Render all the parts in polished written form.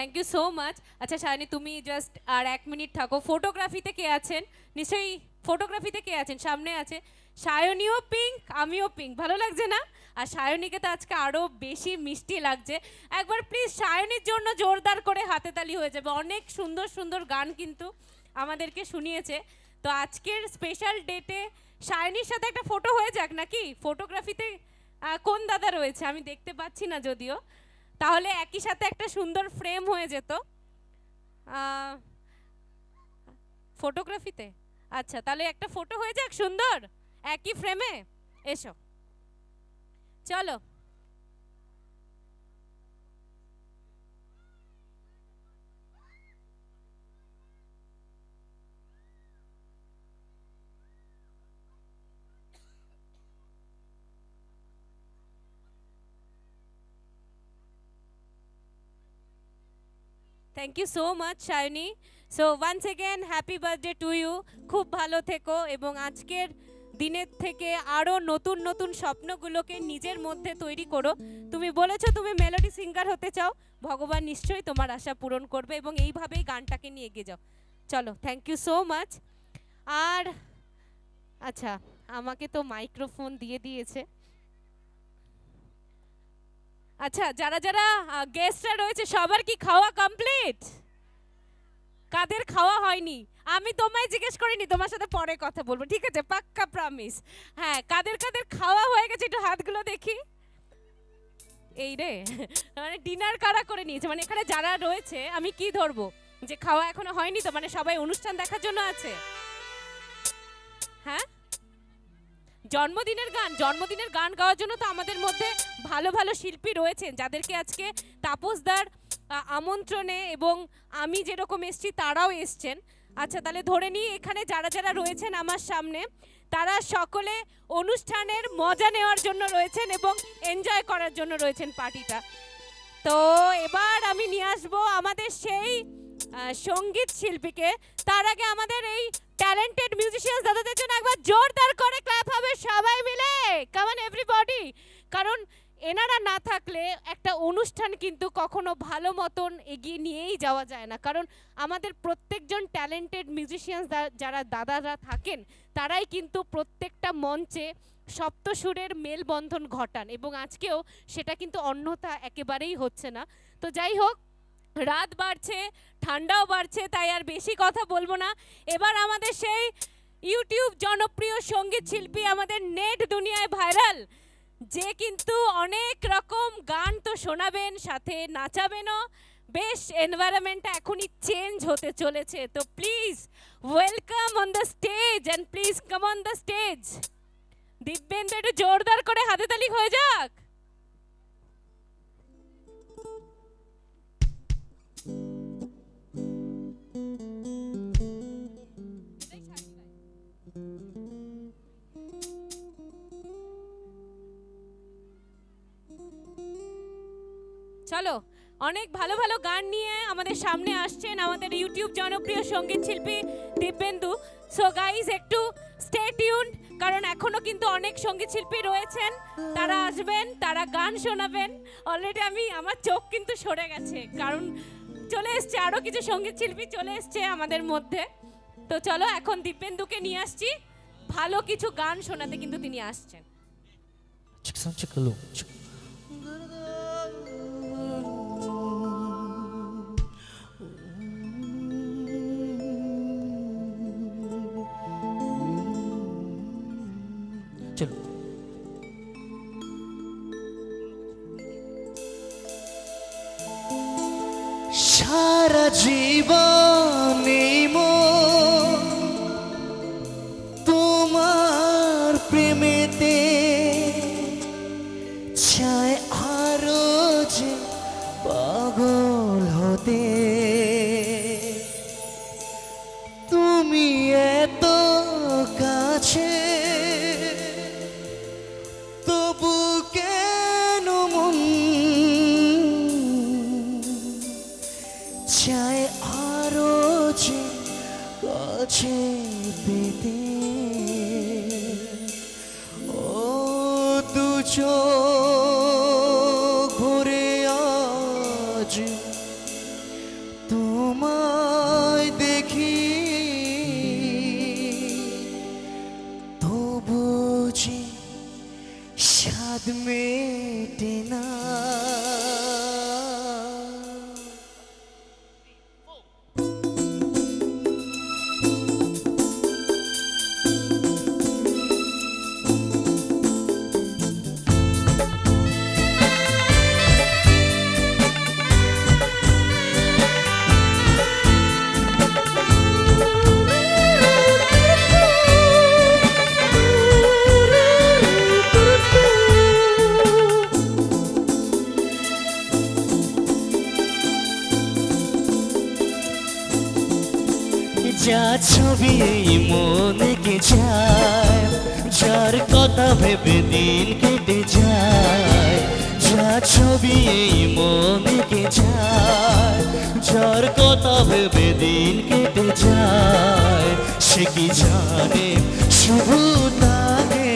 Thank you so much. আচ্ছা সায়নী, তুমি just আর 1 minute থাকো। ফটোগ্রাফিতে কে আছেন? নিশ্চয়ই ফটোগ্রাফিতে কে আছেন? সামনে আছে সায়নীও পিঙ্ক, আমিও পিঙ্ক। ভালো লাগছে না? আর সায়নীকে তো আজকে আরও বেশি মিষ্টি লাগছে। একবার প্লিজ সায়নীর জন্য জোরদার করে হাতে তালি হয়ে যাবে। অনেক সুন্দর সুন্দর গান কিন্তু আমাদেরকে শুনিয়েছে। তো আজকের স্পেশাল ডেটে সায়নীর সাথে একটা ফটো হয়ে যাক নাকি? ফটোগ্রাফিতে কোন দাদা রয়েছে আমি দেখতে পাচ্ছি না যদিও, তাহলে একই সাথে একটা সুন্দর ফ্রেম হয়ে যেত ফটোগ্রাফিতে। আচ্ছা তাহলে একটা ফটো হয়ে যাক সুন্দর একই ফ্রেমে। এসো চলো। Thank you so much Sayani. So once again happy birthday to you. খুব ভালো থেকো এবং আজকের দিনের থেকে আরও নতুন নতুন স্বপ্নগুলোকে নিজের মধ্যে তৈরি করো। তুমি বলেছো তুমি মেলোডি সিঙ্গার হতে চাও, ভগবান নিশ্চয়ই তোমার আশা পূরণ করবে এবং এইভাবেই গানটাকে নিয়ে এগিয়ে যাও। চলো, থ্যাংক ইউ সো মাচ। আর আচ্ছা, আমাকে তো মাইক্রোফোন দিয়ে দিয়েছে। আচ্ছা, যারা যারা গেস্টরা রয়েছে সবার কি খাওয়া কমপ্লিট? কাদের খাওয়া হয়নি আমি তোমায় জিজ্ঞেস করিনি, তোমার সাথে পরে কথা বলবো, ঠিক আছে? পাক্কা প্রমিস। হ্যাঁ, কাদের কাদের খাওয়া হয়ে গেছে একটু হাতগুলো দেখি। এই রে, মানে ডিনার কারা করে নিয়েছে? মানে এখানে যারা রয়েছে আমি কি ধরবো, যে খাওয়া এখনো হয়নি তো? মানে সবাই অনুষ্ঠান দেখার জন্য আছে? হ্যাঁ, জন্মদিনের গান গাওয়ার জন্য তো আমাদের মধ্যে ভালো ভালো শিল্পী রয়েছেন, যাদেরকে আজকে তাপসদার আমন্ত্রণে এবং আমি যেরকম এসছি তারাও এসছেন। আচ্ছা তাহলে ধরে নিই এখানে যারা যারা রয়েছেন আমার সামনে, তারা সকলে অনুষ্ঠানের মজা নেওয়ার জন্য রয়েছেন এবং এনজয় করার জন্য রয়েছেন পার্টিটা। তো এবার আমি নিয়ে আসবো আমাদের সেই সঙ্গীত শিল্পীকে। তার আগে আমাদের এই ট্যালেন্টেড মিউজিশিয়ান দাদাদের জন্য একবার জোরদার করে ক্ল্যাপ হবে সবাই মিলে। Come on everybody. কারণ এনারা না থাকলে একটা অনুষ্ঠান কিন্তু কখনো ভালো মতন এগিয়ে নিয়েই যাওয়া যায় না। কারণ আমাদের প্রত্যেকজন ট্যালেন্টেড মিউজিশিয়ান যারা দাদারা থাকেন, তারাই কিন্তু প্রত্যেকটা মঞ্চে সপ্তসুরের মেলবন্ধন ঘটান এবং আজকেও সেটা কিন্তু অন্যথা একেবারেই হচ্ছে না। তো যাই হোক, রাত বাড়ছে, ঠান্ডাও বাড়ছে, তাই আর বেশি কথা বলবো না। এবার আমাদের সেই ইউটিউব জনপ্রিয় সঙ্গীত শিল্পী, আমাদের নেট দুনিয়ায় ভাইরাল, যে কিন্তু অনেক রকম গান তো শোনাবেন, সাথে নাচাবেনও। বেশ এনভায়রনমেন্টটা এখনই চেঞ্জ হতে চলেছে। তো please welcome on the stage and please come on the stage. Dibyendu একটু জোরদার করে হাতে তালি হয়ে যাক। চলো, অনেক ভালো ভালো গান নিয়ে আমাদের সামনে আসছেন আমাদের ইউটিউব জনপ্রিয় সঙ্গীত শিল্পী দিব্যেন্দু। সো গাইজ একটু স্টে টিউন, কারণ এখনো কিন্তু অনেক সঙ্গীত শিল্পী রয়েছেন, তারা আসবেন, তারা গান শোনাবেন। অলরেডি আমার চোখ কিন্তু সরে গেছে, কারণ চলে এসছে আরো কিছু সঙ্গীত শিল্পী চলে এসছে আমাদের মধ্যে। তো চলো এখন দিব্যেন্দুকে নিয়ে আসছি, ভালো কিছু গান শোনাতে কিন্তু তিনি আসছেন। চলো। সারা জীবনে তোমার প্রেমেতে চায় আরো যে পাগল হতে। তুমি এত কাছে তবু কেন মন চায় আরো যে কাছে পেতে। ও দু চোখ ভরে আজ কেটে না। যা ছবি এই মনে কে যায়, যার কথা ভেবে দিন কেটে যায়। যা ছবি এই মনে কে যায়, যার কথা ভেবে দিন কেটে যায়। সে কি জানে শুধু তাকে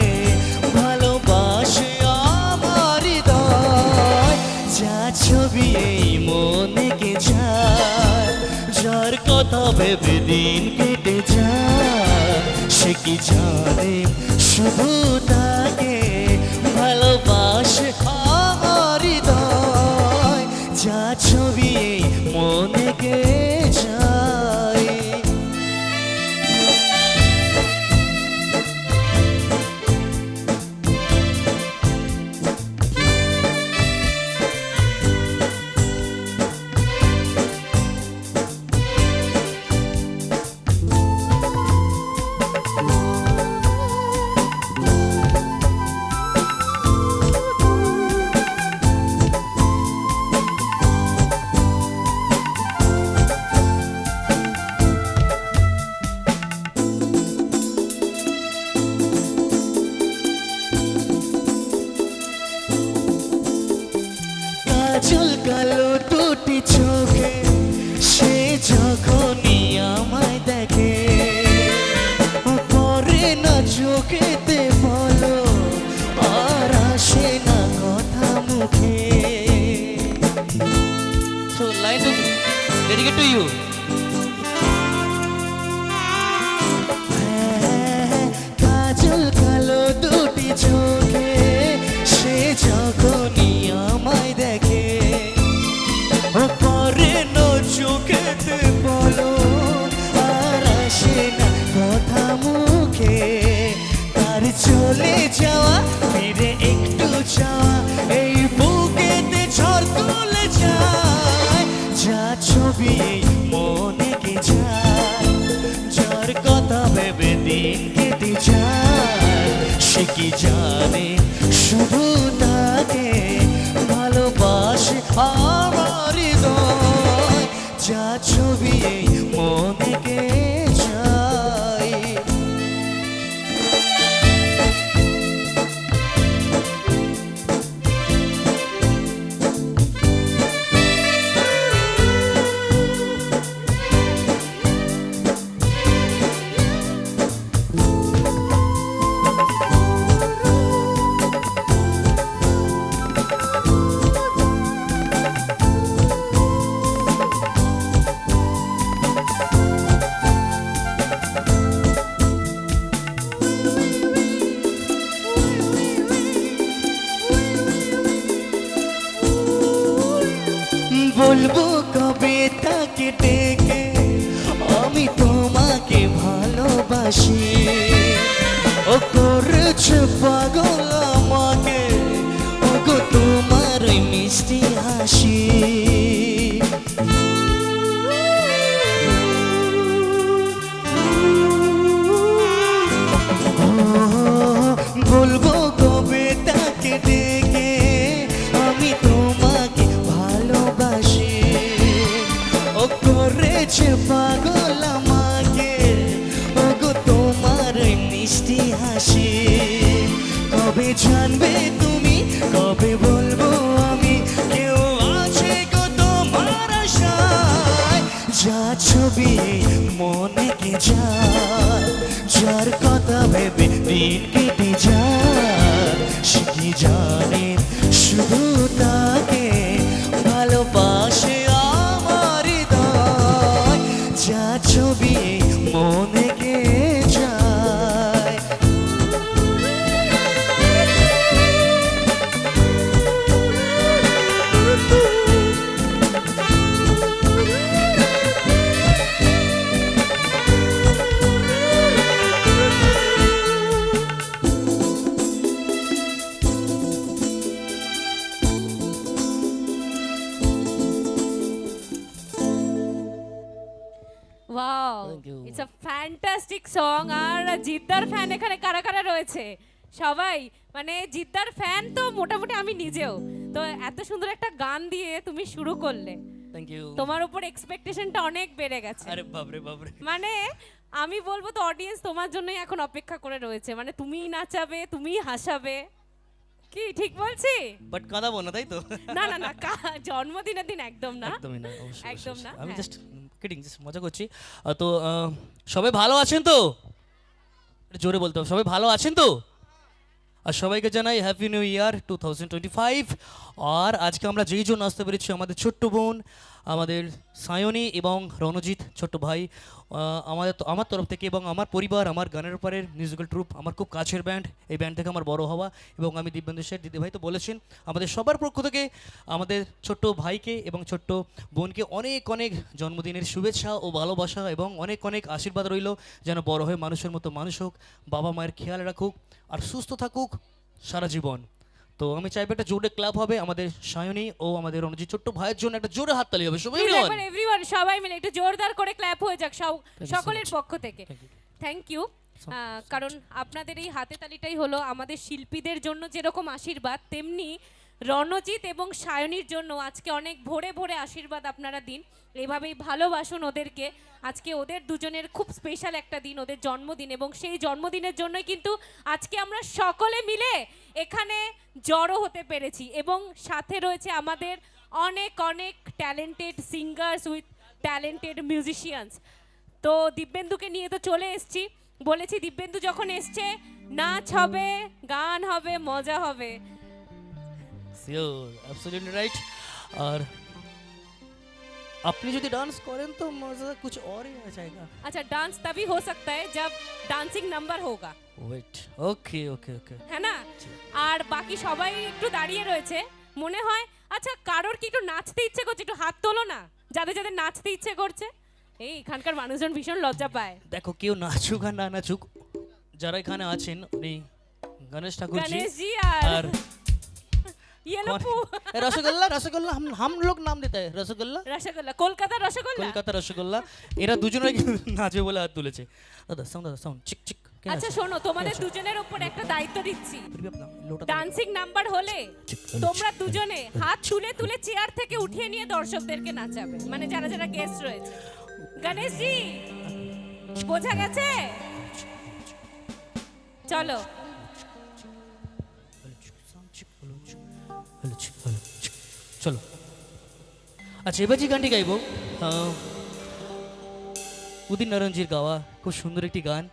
ভালোবাসে আমার হৃদয়। যা ছবি এই মনে কে যায়, যার কথা ভেবে দিন কেটে যায়। সে কি জানে শুধু তাকে ভালোবাসে আমার হৃদয়। যা ছবি এই মনে কে যায়। কাজল কালো দুটি চোখে সে যখনই আমায় দেখে, পরে না চোখেতে বলো আর আসে না কথা মুখে। So line to dedicate to you. কাজল কালো দুটি চোখে সে যখনই আমায় দেখে, পরে না চোখেতে বলো আর আসে না কথা মুখে। তার চলে যাওয়া ফিরে একটু যাওয়া এই বুকেতে ঝড় তুলে যায়। যা ছবি এই মনে কে যায়, যার কথা ভেবে দিন কেটে যায়। সে কি জানে শুধু তাকে ভালোবাসে আমার হৃদয়। যা ছবি এই মনে কে যায়। বলবো কবে তাকে ডেকে আমি তোমাকে ভালোবাসি। ও করেছে পাগল আমাকে, ও গো তোমার ওই মিষ্টি হাসি। বলবো কবে তাকে ডেকে আমি তোমাকে ভালোবাসি। ও করেছে পাগল আমাকে, ও গো তোমার ওই মিষ্টি হাসি। কবে জানবে তুমি, কবে বলবো আমি, কেউ আছে গো তোমার আশায়। যা ছবি মনে কে যায়, যার কথা ভেবে দিন কেটে যায়। সে কি জানে শুধু তাকে ভালোবাসে আমার হৃদয়। যা ছবি মনে কে যায়। Thank you. It's a fantastic song. আর জিদ্দার ফ্যান এখানে কারা কারা রয়েছে? সবাই, মানে জিদ্দার ফ্যান তো মোটামুটি আমি নিজেও। তো এত সুন্দর একটা গান দিয়ে তুমি শুরু করলে, থ্যাংক ইউ। তোমার উপর এক্সপেকটেশনটা অনেক বেড়ে গেছে। আরে বাপরে বাপরে। মানে আমি বলবো তো অডিয়েন্স তোমার জন্যই এখন অপেক্ষা করে রয়েছে, মানে তুমিই নাচাবে, তুমিই হাসাবে। কি ঠিক বলছি? বাট কাঁদাবো না, তাই তো? না না না, জন্মদিনের দিন একদম না। একদমই না, অবশ্যই একদম অবশ্যই। না, আমি হ্যাঁ। জাস্ট কিডিং, জাস্ট মজা করছি। তো সবাই ভালো আছেন তো? একটু জোরে বলতে হবে, সবাই ভালো আছেন তো? আর সবাইকে জানাই হ্যাপি নিউ ইয়ার 2025। আর আজকে আমরা যেই জন্য আসতে পেরেছি, আমাদের ছোট্ট বোন, আমাদের সায়নী এবং রণজিৎ ছোট্ট ভাই, আমার তরফ থেকে এবং আমার পরিবার, আমার গানের উপরের মিউজিক্যাল ট্রুপ, আমার খুব কাছের ব্যান্ড, এই ব্যান্ড থেকে আমার বড় হওয়া, এবং আমি দিব্যেন্দু শেঠ, দিদিভাই তো বলেছেন, আমাদের সবার পক্ষ থেকে আমাদের ছোট্ট ভাইকে এবং ছোট্ট বোনকে অনেক অনেক জন্মদিনের শুভেচ্ছা ও ভালোবাসা এবং অনেক অনেক আশীর্বাদ রইল, যেন বড় হয়ে মানুষের মতো মানুষ হোক, বাবা মায়ের খেয়াল রাখুক আর সুস্থ থাকুক সারা জীবন। তো আমি চাইবো একটা জোরে ক্লাব হবে আমাদের সায়নী ও আমাদের রণজিৎ ছোট্ট ভাইয়ের জন্য, একটা জোরে হাততালি হবে সবাই। একবার এভরিওয়ান, সবাই মিলে একটু জোরদার করে ক্ল্যাপ হয়ে যাক so সকলের much. পক্ষ থেকে। Thank you. Thank you. কারণ আপনাদের এই হাতে তালিটাই হলো আমাদের শিল্পীদের জন্য যেরকম আশীর্বাদ, তেমনি রণজিৎ এবং সায়নীর জন্য আজকে অনেক ভোরে ভোরে আশীর্বাদ আপনারা দিন, এভাবেই ভালোবাসুন ওদেরকে। আজকে ওদের দুজনের খুব স্পেশাল একটা দিন, ওদের জন্মদিন, এবং সেই জন্মদিনের জন্যই কিন্তু আজকে আমরা সকলে মিলে এখানে জড়ো হতে পেরেছি, এবং সাথে রয়েছে আমাদের অনেক অনেক talented singers with talented musicians. তো দিব্যেন্দুকে নিয়ে তো চলে এসেছি, বলেছি দিব্যেন্দু যখন এসছে নাচ হবে, গান হবে, মজা হবে। Sure, absolutely right. আর আপনি যদি ডান্স করেন তো মজা कुछ और ही आ जाएगा। अच्छा, डांस तभी हो सकता है जब डांसिंग नंबर होगा, ওয়েট, ওকে ওকে ওকে। है ना? আর বাকি সবাই একটু দাঁড়িয়ে রয়েছে, মনে হয় আচ্ছা কারোর কি একটু নাচতে ইচ্ছে করছে? একটু হাত তোলো না যাদের যাদের নাচতে ইচ্ছে করছে। এই এখানকার মানুষজন ভীষণ লজ্জা পায়। দেখো, কেউ নাচুক আর না নাচুক, যারা এখানে আছেন উনি গণেশ ঠাকুর জি गणेश जी আর আর ये लो রসগোল্লা, রসগোল্লা हम लोग नाम देते हैं রসগোল্লা, রসগোল্লা, কলকাতা রসগোল্লা। কলকাতা রসগোল্লা। এরা দুজনে নাচবে বলে হাত তুলেছে। দাদা সাউন্ড চিক চিক। আচ্ছা শোনো, তোমাদের দুজনের উপর একটা দায়িত্ব দিচ্ছি। লোটা ডান্সিং নাম্বার হলে তোমরা দুজনে হাত তুলে তুলে চেয়ার থেকে উঠিয়ে নিয়ে দর্শকদেরকে নাচাবে, মানে যারা যারা গেস্ট রয়েছে। গণেশ জি, বোঝা গেছে? চলো। চলো। আচ্ছা, এবার যে গানটি গাইব উদিন নারায়ণজির গাওয়া খুব সুন্দর একটি গান।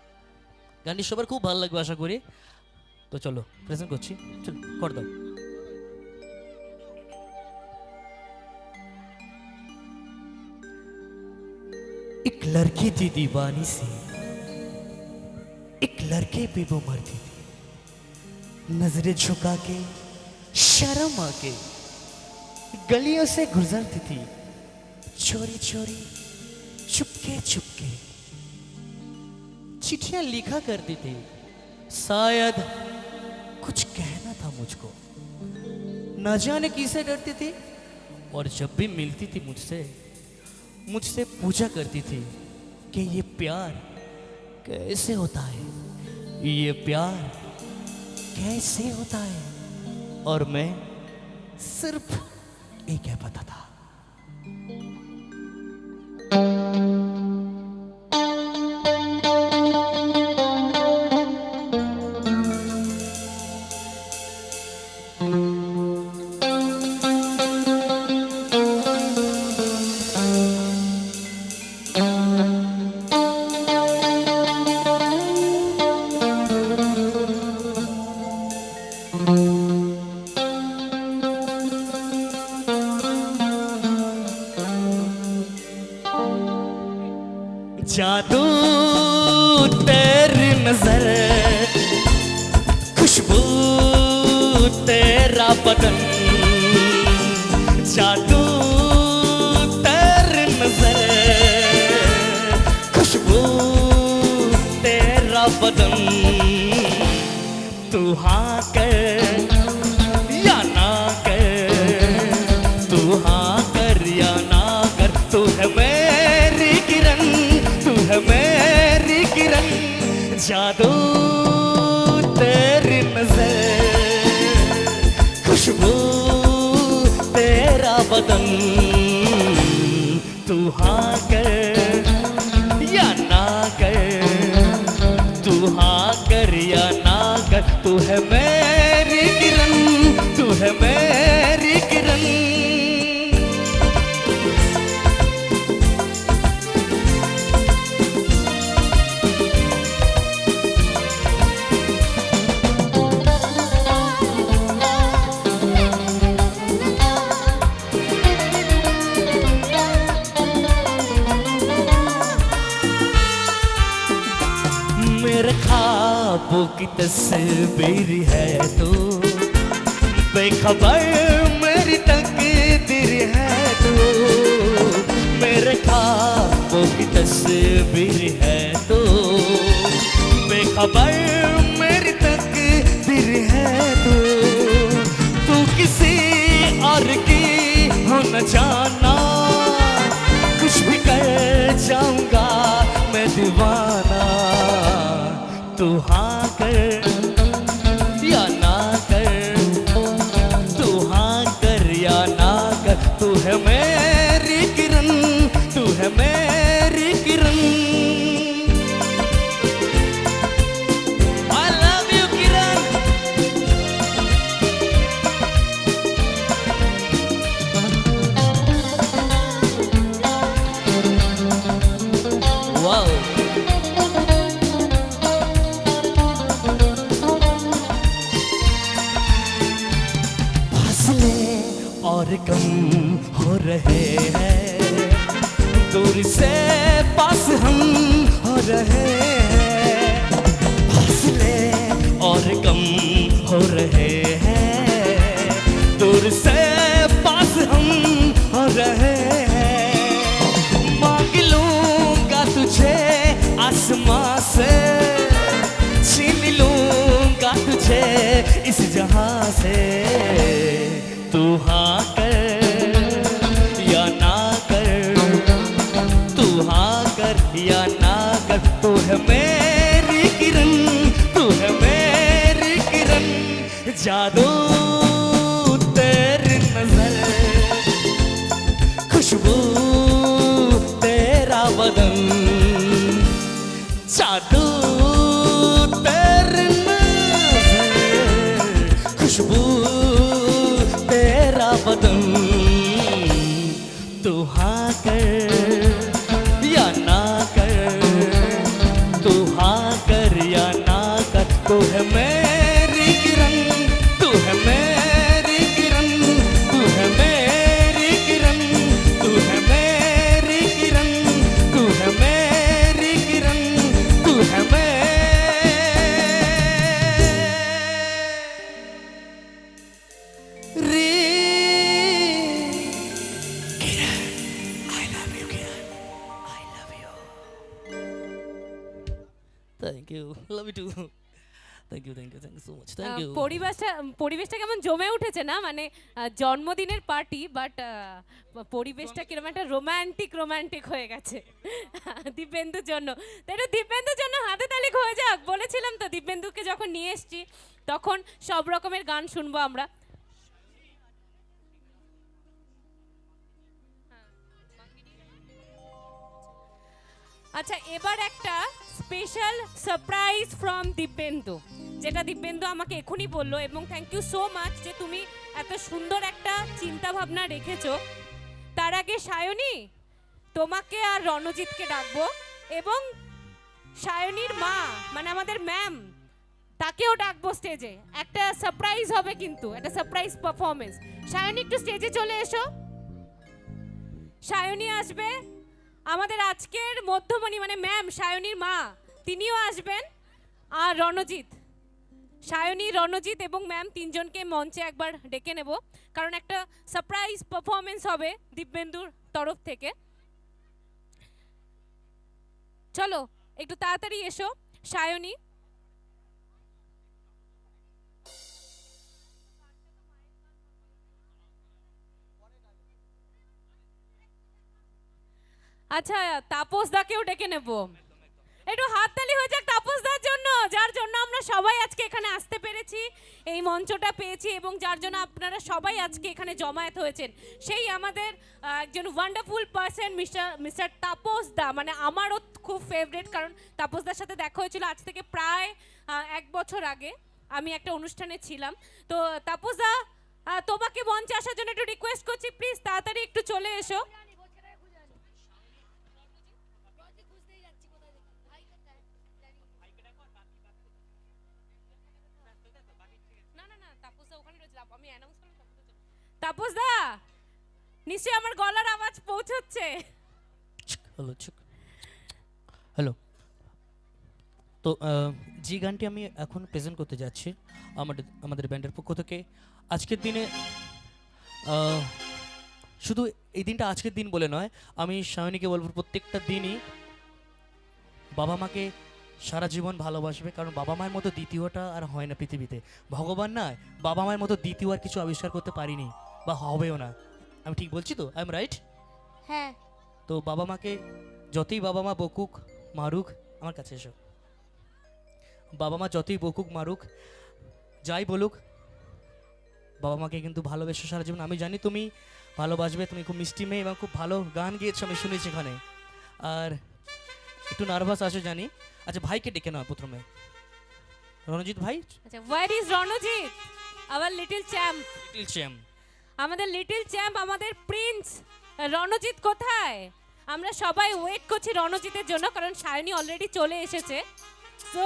গানটি সবার খুব ভালো লাগবে আশা করি। তো চলো প্রেজেন্ট করছি, চলো কর দাও। एक लड़की थी दीवानी सी, एक लड़के पे वो मरती थी, नजरें झुका के शर्म आके गलियों से गुजरती थी, चोरी चोरी चुपके चुपके चिट्ठियां लिखा करती थी, शायद कुछ कहना था मुझको, न जाने किसे डरती थी, और जब भी मिलती थी मुझसे पूछा करती थी कि ये प्यार कैसे होता है, ये प्यार कैसे होता है, और मैं सिर्फ एक है पता था। जादू तेरी नजर, खुशबू तेरा बदन, जादू तेरी नजर, खुशबू तेरा बदन, तू हाँ कर या ना कर, तू हाँ कर या ना कर, तू है मेरी किरण, तू है जादू तेरी नजर, खुशबू तेरा बदन, तू हाँ कर या ना कर, तू हाँ कर या ना कर, तू है मेरी किरण, तू है मेरी किरण। मेरे ख्वाबों की तस्वीर है तू, बेखबर मेरी तकदीर है तू। मेरे ख्वाबों की तस्वीर है तू, बेखबर मेरी तकदीर है तू। तू किसी और की हो न जाना, कुछ भी कर जाऊंगा मैं दीवाना। तू हाँ कर या ना कर, तू हाँ कर या ना कर, तू है मेरी किरण, तू है मेरी किरण। I love you Kiran. Wow, और कम हो रहे हैं, दूर से पास हम हो रहे हैं। फासले और कम हो रहे हैं, दूर से पास हम हो रहे हैं। मांग लूंगा तुझे आसमां से, छीन लूंगा तुझे इस जहां से। तू हाँ कर या ना कर, तू हाँ कर या ना कर, तू है मेरी किरण, तू है मेरी किरण। जादू तेरी नजर, खुशबू तेरा बदन, जादू तेरी नजर, खुशबू तेरा बदन। तू हाँ कर या ना कर, तू हाँ कर या ना कर, तू है मेरी किरण, तू है मेरी किरण, तू है मेरी किरण, तू है मेरी किरण, तू है मेरी किरण, तू है मेरी। Thank you, love you too. Thank you, thank you, thank you so much, thank you. পরিবেশটা কেমন জমে উঠেছে না, মানে জন্মদিনের পার্টি, বাট পরিবেশটা কিরকম একটা রোমান্টিক হয়ে গেছে দীপেন্দুর জন্য। তো এটা দীপেন্দুর জন্য হাতে তালি হয়ে যাক। বলেছিলাম তো দীপেন্দুকে যখন নিয়ে এসেছি তখন সব রকমের গান শুনবো আমরা। আচ্ছা, এবার একটা স্পেশাল সারপ্রাইজ ফ্রম দীপেন্দু, যেটা দীপেন্দু আমাকে এখনই বললো, এবং থ্যাংক ইউ সো মাচ যে তুমি এত সুন্দর একটা চিন্তা ভাবনা রেখেছো। তার আগে সায়নী, তোমাকে আর রণজিৎকে ডাকবো, এবং সায়নীর মা মানে আমাদের ম্যাম, তাকেও ডাকবো স্টেজে। একটা সারপ্রাইজ হবে, কিন্তু একটা সারপ্রাইজ পারফরমেন্স। সায়নী একটু স্টেজে চলে এসো। সায়নী আসবে, আমাদের আজকের মধ্যমণি মানে ম্যাম সায়নীর মা, তিনিও আসবেন, আর রণজিৎ, সায়নী, রণজিৎ এবং ম্যাম তিনজনকে মঞ্চে একবার ডেকে নেব, কারণ একটা সারপ্রাইজ পারফরমেন্স হবে দীপেন্দুর তরফ থেকে। চলো একটু তাড়াতাড়ি এসো সায়নী। আচ্ছা, তাপস দাকেও ডেকে নেব। একটু হাততালি হয়ে যাক তাপস দার জন্য। যার জন্য আমরা সবাই আজকে এখানে আসতে পেরেছি, এই মঞ্চটা পেয়েছি এবং যার জন্য আপনারা সবাই আজকে এখানে জমায়েত হয়েছেন, সেই আমাদের একজন ওয়ান্ডারফুল পারসন মিস্টার তাপস দা। মানে আমারও খুব ফেভারিট, কারণ তাপসদার সাথে দেখা হয়েছিল আজ থেকে প্রায় 1 বছর আগে, আমি একটা অনুষ্ঠানে ছিলাম। তো তাপসদা, তোমাকে মঞ্চে আসার জন্য একটু রিকোয়েস্ট করছি, প্লিজ তাড়াতাড়ি একটু চলে এসো। তাপসদা, নিশ্চয়ই আমার গলার আওয়াজ পৌঁছচ্ছে। Hello hello. তো যে গানটি আমি এখন প্রেজেন্ট করতে যাচ্ছি আমাদের ব্যান্ডের পক্ষ থেকে, আজকের দিনে শুধু এই দিনটা আজকের দিন বলে নয়, আমি সায়নীকে বলবো প্রত্যেকটা দিনই বাবা মাকে সারা জীবন ভালোবাসবে, কারণ বাবা মায়ের মতো দ্বিতীয়টা আর হয় না পৃথিবীতে। ভগবান না বাবা মায়ের মতো দ্বিতীয় আর কিছু আবিষ্কার করতে পারিনি বা হবেও না। আমি ঠিক বলছি তো? I am right? হ্যাঁ। তো বাবা মাকে যতই বাবা মা বকুক মারুক, আমার কাছে এসো, বাবা মা যতই বকুক মারুক যাই বলুক, বাবা মাকে কিন্তু ভালোবেসে সারা জীবন। আমি জানি তুমি ভালোবাসবে, তুমি খুব মিষ্টি মেয়ে এবং খুব ভালো গান গিয়েছো, আমি শুনেছি এখানে। আর একটু নার্ভাস আছো জানি। আচ্ছা, ভাইকে ডেকে নাও প্রথমে। রণজিৎ ভাই। আচ্ছা, where is Ranjit, our little champ? Little champ, আমাদের লিটল চ্যাম্প, আমাদের প্রিন্স রণজিৎ কোথায়? আমরা সবাই ওয়েট করছি রণজিতের জন্য, কারণ সায়নী অলরেডি চলে এসেছে। So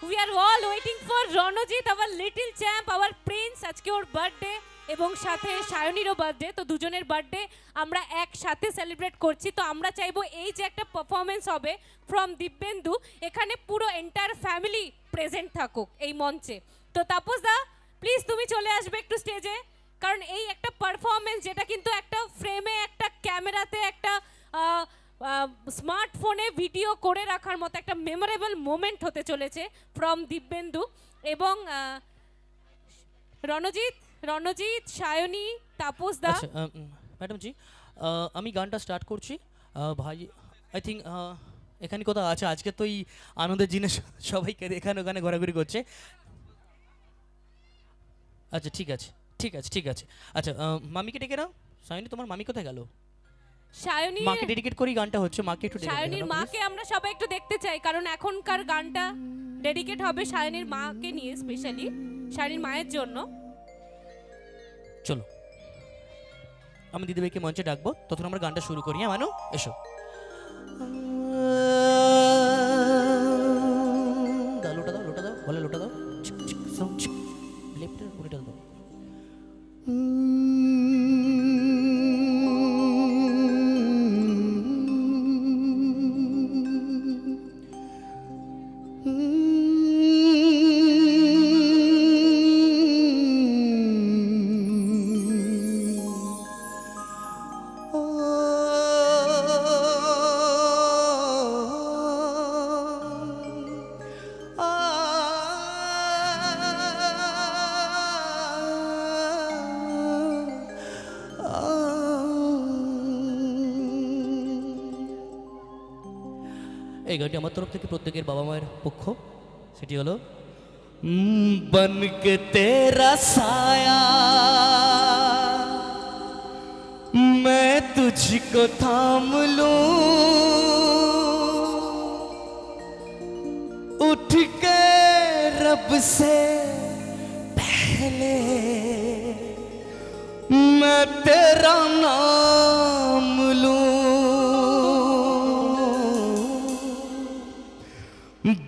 we are all waiting for Ranjit, our little champ, our prince. আজকে ওর বার্থডে এবং সাথে সায়নীরও বার্থডে, তো দুজনের বার্থডে আমরা একসাথে সেলিব্রেট করছি। তো আমরা চাইবো এই যে একটা পারফরমেন্স হবে ফ্রম দিব্যেন্দু, এখানে পুরো এন্টায়ার ফ্যামিলি প্রেজেন্ট থাকুক এই মঞ্চে। তো তাপসদা, প্লিজ তুমি চলে আসবে একটু স্টেজে, কারণ এই একটা পারফরমেন্স যেটা কিন্তু একটা ফ্রেমে, একটা ক্যামেরাতে, একটা স্মার্টফোনে ভিডিও করে রাখার মতো একটা মেমোরেবল মোমেন্ট হতে চলেছে ফ্রম দিব্যেন্দু। এবং রণজিৎ, সায়নী, তাপসদা। আচ্ছা ম্যাডাম জি, আমি গানটা স্টার্ট করছি। ভাই আই থিঙ্ক এখানে কোথাও আছে, আজকে তো এই আনন্দের জিনিস সবাইকে এখানে ওখানে ঘোরাঘুরি করছে। আচ্ছা ঠিক আছে। আচ্ছা, মামিকে ডেকে নাও। সায়নী, তোমার মামি কোথায় গেল? সায়নী, মাকে ডেডিকেট করি গানটা হচ্ছে, মাকে একটু সায়নীর মাকে আমরা সবাই একটু দেখতে চাই, কারণ এখনকার গানটা ডেডিকেট হবে সায়নীর মাকে নিয়ে, স্পেশালি সায়নীর মায়ের জন্য। চলো, আমি দিদিভাইকে মঞ্চে ডাকবো, তখন আমরা গানটা শুরু করি। হ্যাঁ মানু, এসো। লোটা দাও, বলে লোটা দাও, লেফটের উল্টা দাও। এই গানটি আমার তরফ থেকে প্রত্যেকের বাবা মায়ের পক্ষ, সেটি হলো বনকে তেরা সায়া मैं तुझको थाम लूं, उठ के रब से पहले मैं तेरा नाम लूं,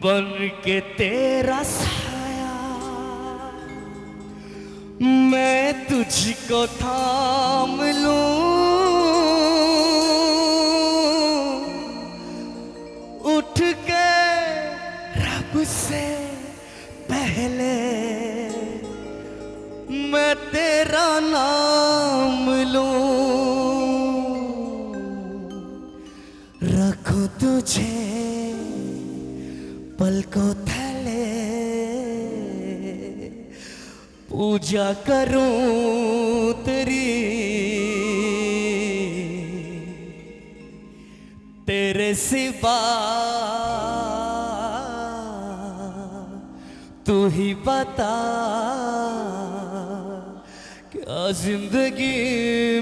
बन के तेरा साया मैं तुझको थाम लूं, उठ के रब से पहले मैं तेरा नाम लूं, रखूं तुझे पलकों तले, पूजा करूं तेरी, तेरे सिवा तू ही बता क्या जिंदगी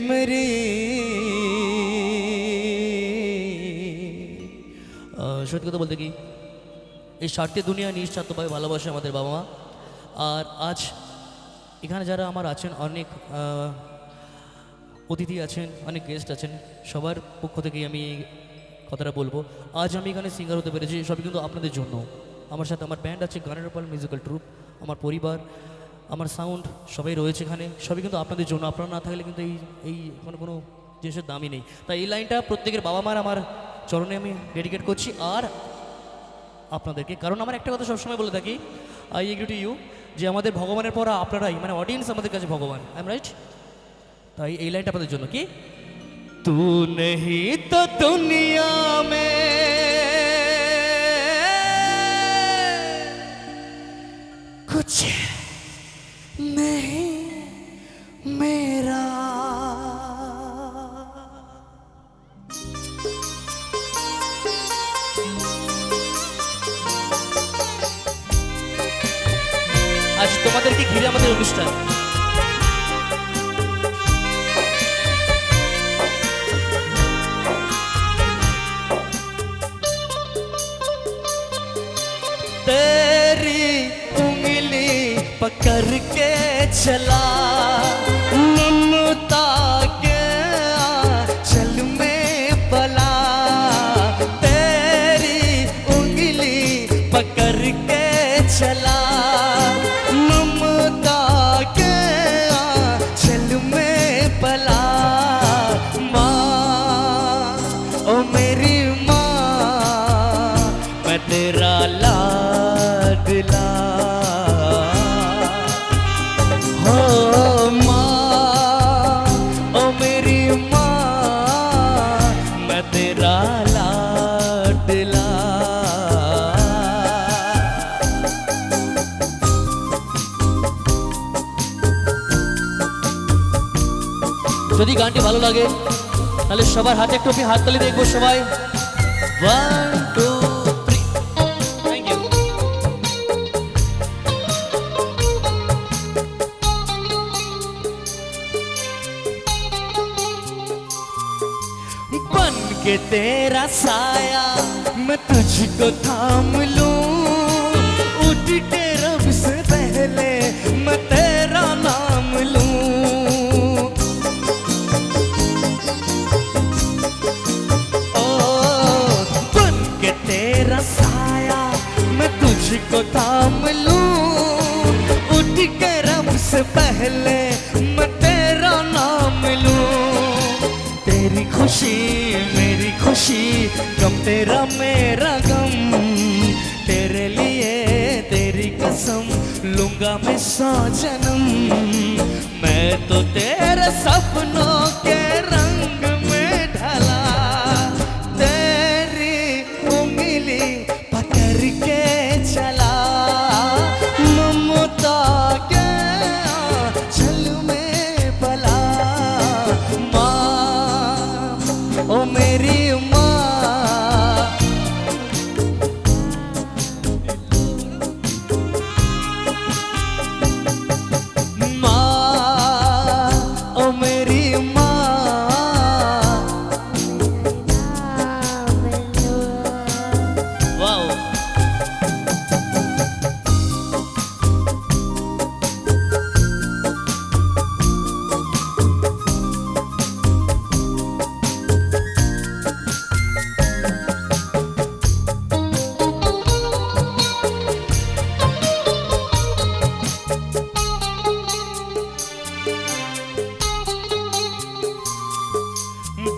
मेरी সত্যি কথা বলতে কি এই স্বার্থে দুনিয়া নিঃস্বার্থভাবে ভালোবাসে আমাদের বাবা মা। আর আজ এখানে যারা আমার আছেন অনেক অতিথি আছেন, অনেক গেস্ট আছেন, সবার পক্ষ থেকেই আমি এই কথাটা বলবো। আজ আমি এখানে সিঙ্গার হতে পেরেছি সবই কিন্তু আপনাদের জন্য। আমার সাথে আমার ব্যান্ড আছে, গানের পাল মিউজিক্যাল ট্রুপ, আমার পরিবার, আমার সাউন্ড সবাই রয়েছে এখানে, সবই কিন্তু আপনাদের জন্য। আপনারা না থাকলে কিন্তু এই কোনো জিনিসের দামই নেই। তাই এই লাইনটা প্রত্যেকের বাবা মার আমার চরণে আমি ডেডিকেট করছি আর আপনাদেরকে। কারণ আমার একটা কথা সবসময় বলে থাকি, আই এগ্রি টু ইউ, যে আমাদের ভগবানের পর আপনারাই, মানে অডিয়েন্স আমাদের কাছে ভগবান। I am right? তাই এই লাইনটা আপনাদের জন্য। কি तू नहीं तो दुनिया में कुछ नहीं मेरा। আজ তোমাদেরকে ঘিরে আমাদের অনুষ্ঠান। तेरी उंगली पकड़ के चला ममता के आंचल में पला। तेरी उंगली पकड़ के चला ममता के आंचल में पला। माँ ओ मेरी माँ मैं तेरा लाडला। हो माँ ओ मेरी माँ मैं तेरा लाडला। যদি গানটি ভালো লাগে তাহলে সবার হাতে একটু আমি হাততালি দেখবো সবাই। 1 2 3 থ্যাংক ইউ। बन के तेरा साया मैं तुझको थाम लूं। उठ के रब से पहले मैं तेरा नाम लूं। ओ बन के तेरा साया मैं तुझको थाम लूं। उठ के रब से पहले मैं तेरा नाम लूं। तेरी खुशी मेरी खुशी, गम तेरा मेरा गम। तेरे लिए तेरी कसम लूंगा मैं 100 जन्म। मैं तो तेरे सपनों के रंग में ढला। तेरी उंगली पकड़ के चला ममता के आंचल में पला। माँ ओ मेरी माँ माँ ओ मेरी माँ। ওয়াও,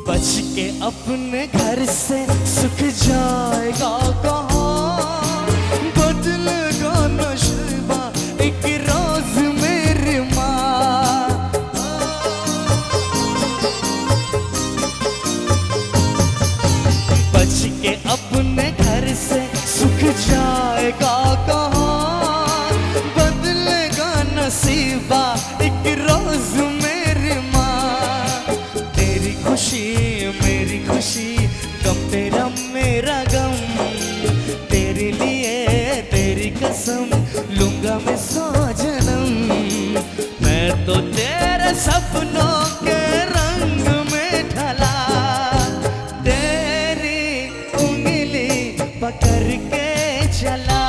बच के अपने घर से सुख जाएगा कहाँ। बदलेगा नशा एक रोज मेरी माँ। बच के अपने घर से सुख जाएगा कहाँ। बदलेगा नसीबा एक रोज मेरी माँ। तेरी खुशी मेरी खुशी, गम तेरा मेरा गम। सपनों के रंग में ढला तेरी उंगली पकड़ के चला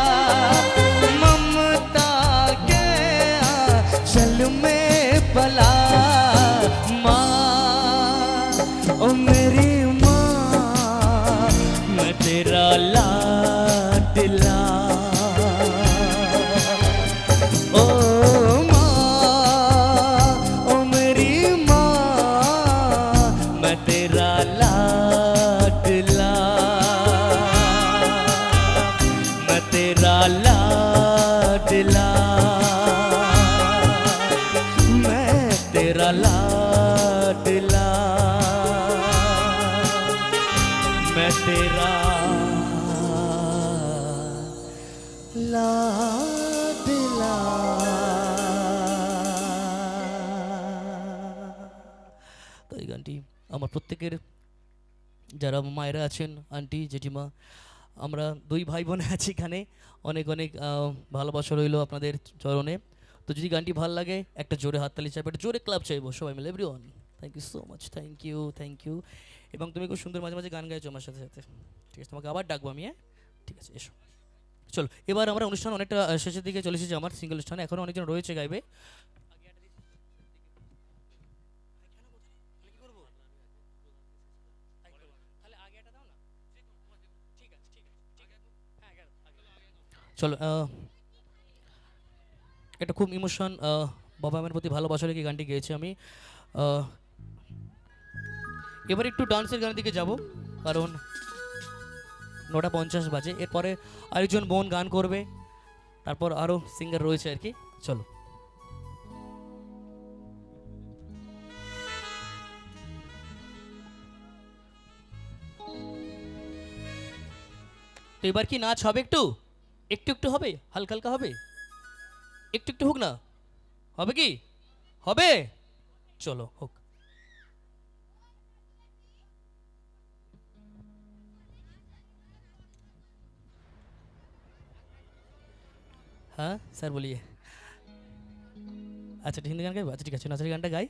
ममता के आंचल में पला माँ ओ मेरी माँ मैं तेरा लाडला ओ माँ ओ मेरी माँ मैं तेरा लाडला मैं तेरा लाडला मैं तेरा लाडला मैं तेरा লাডলা তো এই গানটি আমার প্রত্যেকের যারা মায়েরা আছেন আন্টি জেঠিমা আমরা দুই ভাই বোন আছি এখানে অনেক অনেক ভালোবাসা রইলো আপনাদের চরণে তো যদি গানটি ভালো লাগে একটা জোরে হাততালি চাইবো একটা জোরে ক্লাব চাইবো সবাই মিলে everyone thank you so much thank you এবং তুমি খুব সুন্দর মাঝে মাঝে গান গাইছো আমার সাথে সাথে ঠিক আছে তোমাকে আবার ডাকবো আমি হ্যাঁ ঠিক আছে এসো চলো এবার আমরা অনুষ্ঠান অনেকটা শেষের দিকে চলে এসেছি আমার সিঙ্গেল অনুষ্ঠানে এখনও অনেকজন রয়েছে গাইবে চলো একটা খুব ইমোশন বাবা আমার প্রতি ভালোবাসা রেখে গানটি গেয়েছি আমি এবার একটু ডান্সের গানের দিকে যাব কারণ 9:50 বাজে এরপরে আরেকজন বোন গান করবে তারপর আরও সিঙ্গার রয়েছে আর কি চলো তো এবার কি নাচ হবে একটু একটু একটু হবে হালকা হালকা হবে একটু একটু হোক না হবে কি হবে চলো হোক हाँ सर बोलिए अच्छा हिंदी गान गाए अच्छा ठीक है नाचेर गानটা গাই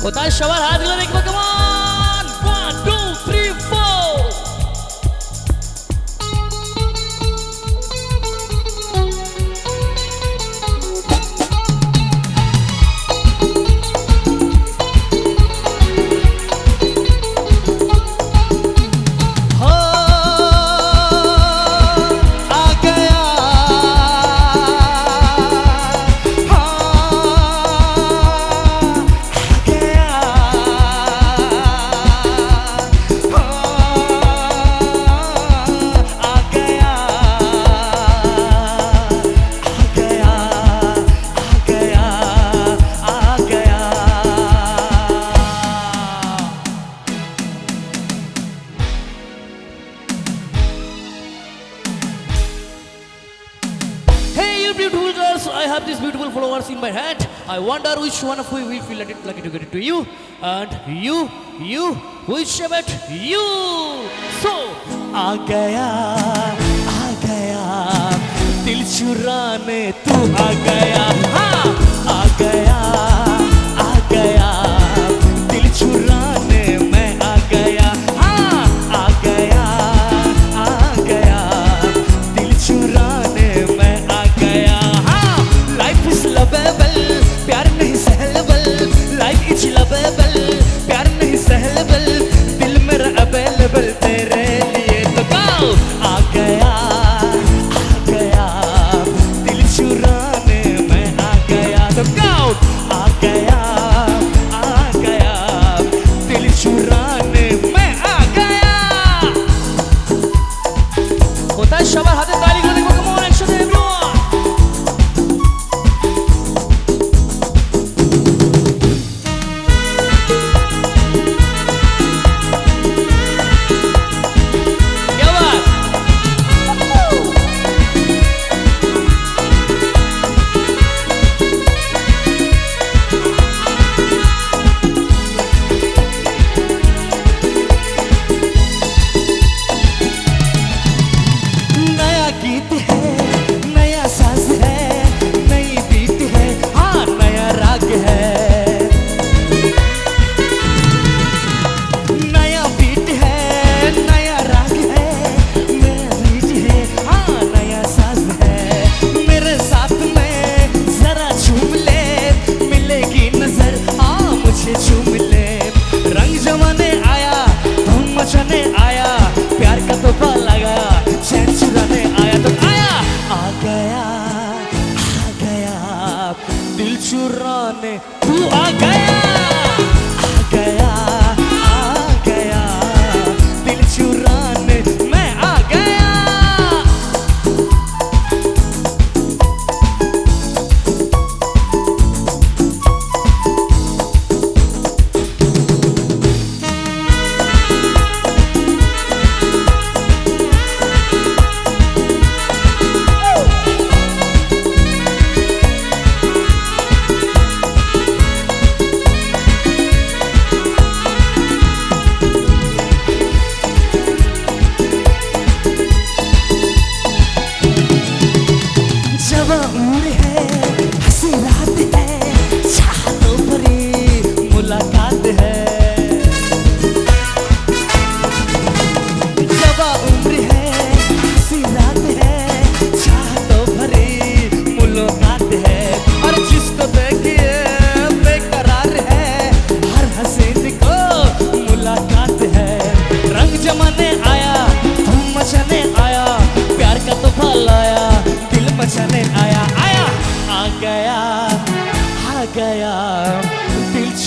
কোথায় সবার হাতগুলো দেখবো কেমন 1 2 3 4 beautiful girls, I have these beautiful flowers in my hand. I wonder which one of you will feel lucky to get it to you. And you, whichever you. So, आ गया, दिल चुराने तू आ गया. हाँ, आ गया, दिल चुराने मैं आ गया. हाँ, आ गया, दिल चुराने मैं आ गया. हाँ, life is lovable, प्यार नहीं सहलबल. Life is lovable, प्यार नहीं सहलबल. दिल मेरा available तेरे लिए तो गाओ. आ गया, दिल चुराने मैं आ गया तो गाओ. आ गया, दिल चुराने मैं आ गया. কোথায় সবার হাতে তালিগুলো দেখবো কেমন একসাথে everyone.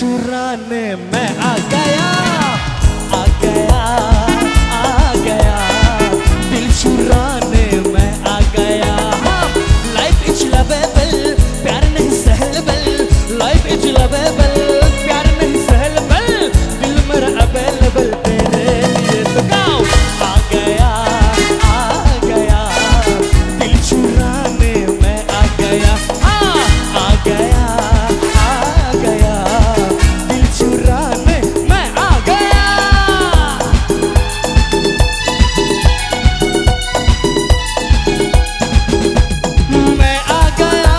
चुराने मैं आ गया, आ गया, आ गया, दिल चुराने मैं आ गया। लाइफ इज लवेबल, प्यार नहीं सहलेबल, लाइफ इज लवेबल, प्यार नहीं सहलेबल, दिल मेरा अवेलेबल तेरे लिए तो गाओ। आ गया, आ गया, दिल चुराने मैं आ गया, आ गया, आ गया, दिल चुराने मैं आ गया। मैं आ गया,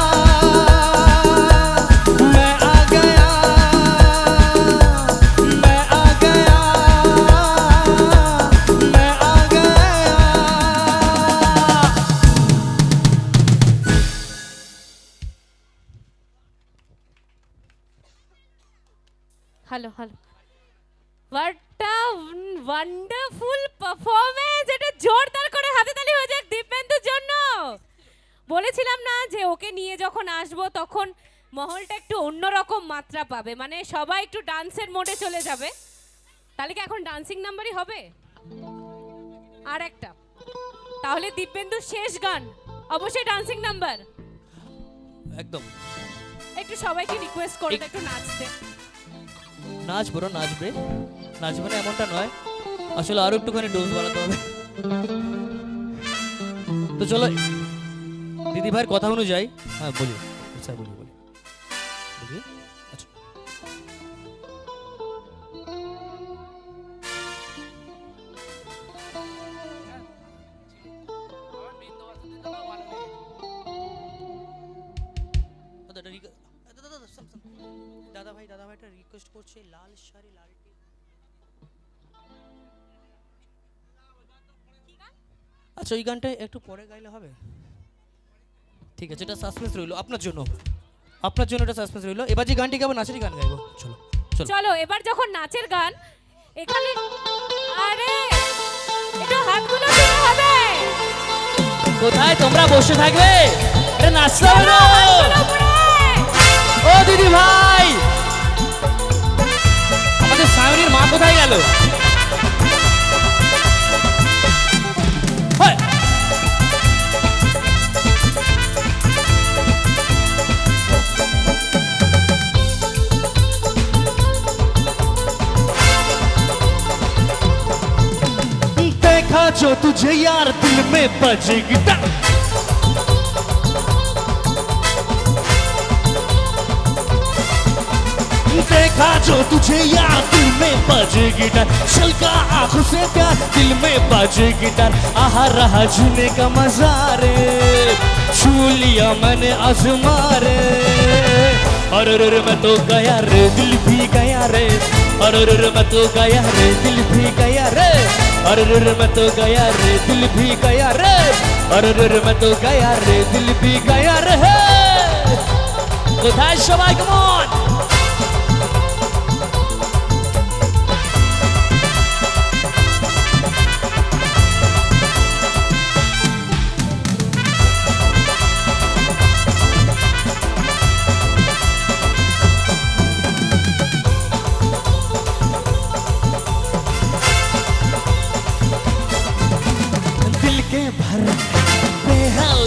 मैं आ गया, मैं आ गया, मैं आ गया। Hello hello, what a wonderful performance! এটা জোরদার করে হাততালি হয়ে যাক দীপেন্দুর জন্য। বলেছিলাম না যে ওকে নিয়ে যখন আসবো তখন মহলটা একটু অন্যরকম মাত্রা পাবে, মানে সবাই একটু ডান্সের মোডে চলে যাবে। তাহলে কি এখন ডান্সিং নাম্বারই হবে আর একটা? তাহলে দীপেন্দুর শেষ গান অবশ্যই ডান্সিং নাম্বার। একদম একটু সবাইকে রিকোয়েস্ট করতে একটু নাচতে। নাচবো না, নাচবে, নাচবে না এমনটা নয়, আসলে আরো একটুখানি ডোজ বাড়াতে হবে। তো চলো দিদি ভাইয়ের কথা অনুযায়ী, হ্যাঁ বলি স্যার, বলি বলি বলি। আচ্ছা দাদা ভাইটা রিকোয়েস্ট করছে লাল শাড়ি লাল টি। আচ্ছা ওই গানটা একটু পরে গাইলে হবে? ঠিক আছে, এটা সাসপেন্স রইলো আপনার জন্য, আপনার জন্য এটা সাসপেন্স রইলো। এবার যে গানটি গাবো নাচেরই গান গাইবো। চলো চলো চলো এবার যখন নাচের গান এখানে, আরে একটু হাতগুলো দিতে হবে। কোথায় তোমরা বসে থাকবে? এটা নাচতে হবে না। হাতগুলো উপরে। ও দিদি ভাই, আমাদের সায়নীর মা কোথায় গেল? হয়। देखा जो तुझे यार दिल में बजेगी ता। देखा जो तुझे यार दिल में बजेगी डर, छलका आंखों से प्यार दिल में बजेगी डर। आहा रहा जीने का मजा रे, छू लिया मैंने आसमां रे। अरे रे मैं तो गया रे, दिल भी गया रे। अरे रे मैं तो गया रे, दिल भी गया रे। अरे रे मैं तो गया रे, दिल भी गया रे। अरे रे मैं तो गया रे, दिल भी गया रे। কোথায় সবাই কেমন?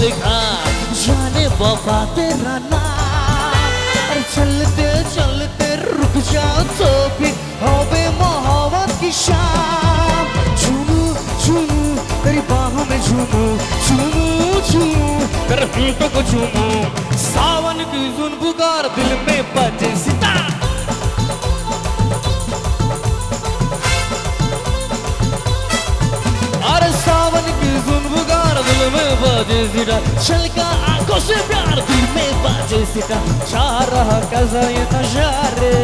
लिखा जाने वफा तेरा नाम। अरे चलते चलते रुक जाओ तो भी होवे मोहब्बत की शाम। झूमू झूमू तेरी बाहों में झूमू, झूमू झूमू तेरे होठों को झूमू। सावन की धुन पुकार दिल में बजे सितार। अरे सावन की धुन पुकार दिल में बाजे सितार। छलका आंखों से प्यार दिल में बाजे सितार। चाह रहा कैसा ये नशा रे,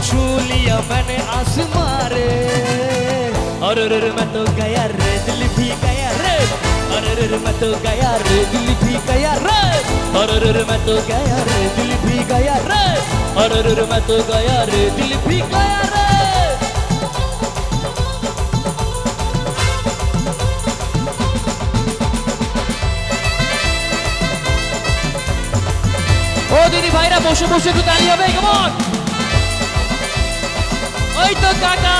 छू लिया मैंने आसमां रे। अरे रे मैं तो गया रे, दिल भी गया रे। अरे रे मैं तो गया रे, दिल भी गया रे। अरे रे मैं तो गया रे, दिल भी गया रे। अरे रे मैं तो गया रे, दिल भी गया रे। ও দিদি ভাইরা বসে বসে একটু তালি হবে, কেমন? বলো কাকা।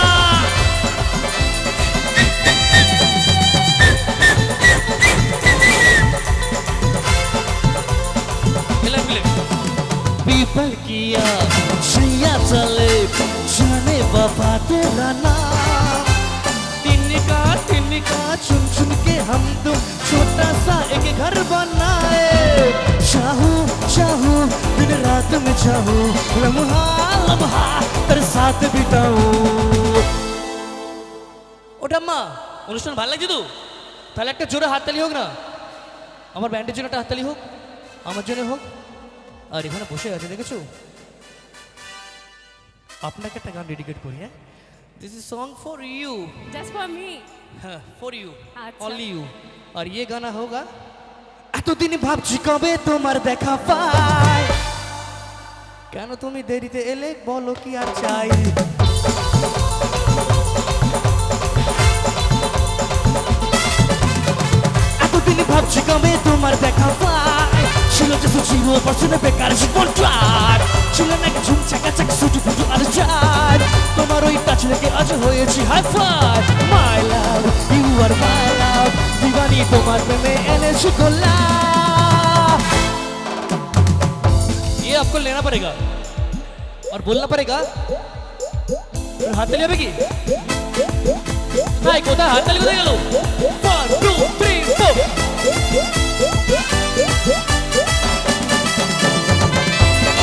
पीपल किया छैया चले जाने बाबा तेरा नाम। तिनका चुन चुन के हम तुम छोटा सा एक घर बनाए। चाहूं चाहूं दिन रात में चाहूं लम्हा लम्हा तेरे साथ बिताऊं। ওটা মা অনুষ্ঠান ভালো লাগছে তো? তাহলে একটা জোরে হাততালি হোক না, আমার ব্যান্ডের জন্য একটা হাততালি হোক, আমার জন্য হোক। আর এখানে বসে আছে দেখেছো, আপনাকে একটা গান ডেডিকেট করি। হ্যাঁ, this is song for you, just for me. হ্যাঁ ফর ইউ, আচ্ছা। Only you. আর ये गाना होगा এতদিন ভাবছি কবে তোমার দেখা পাই, কেন তুমি দেরিতে এলে বলো কি আর চাই। এতদিন ভাবছি কবে তোমার দেখা পাই, ছিল যে ছিল পছন্দ বেকার জীবনটার, ছিল নাকি ঝুম চাকা চাকা ছুটু ফুটু আর চার, তোমার ওই টাচ লেগে আজ হয়েছি high five. My love you আর মাই লাভ, দিবানি তোমার প্রেমে এনেছি গোলাপ। ये आपको लेना पड़ेगा और बोलना पड़ेगा। हाथताली হবে কি? কোথায় হাততালি কোথায় গেল? 1 2 3 4।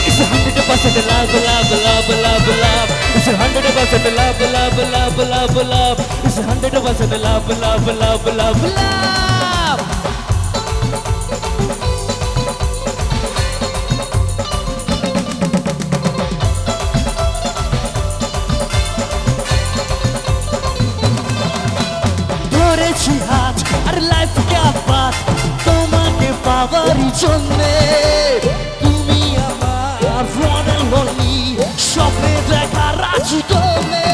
It's 100% love, love, love, love, love. It's 100% love, love, love, love, love. It's 100% love, love, love, love, love. ধরেছি হাত আর লাইফ क्या बात তোমাকে পাওয়ারই জন্যে, তুমি আমার one and only, স্বপ্নে দেখা রাজকন্যে।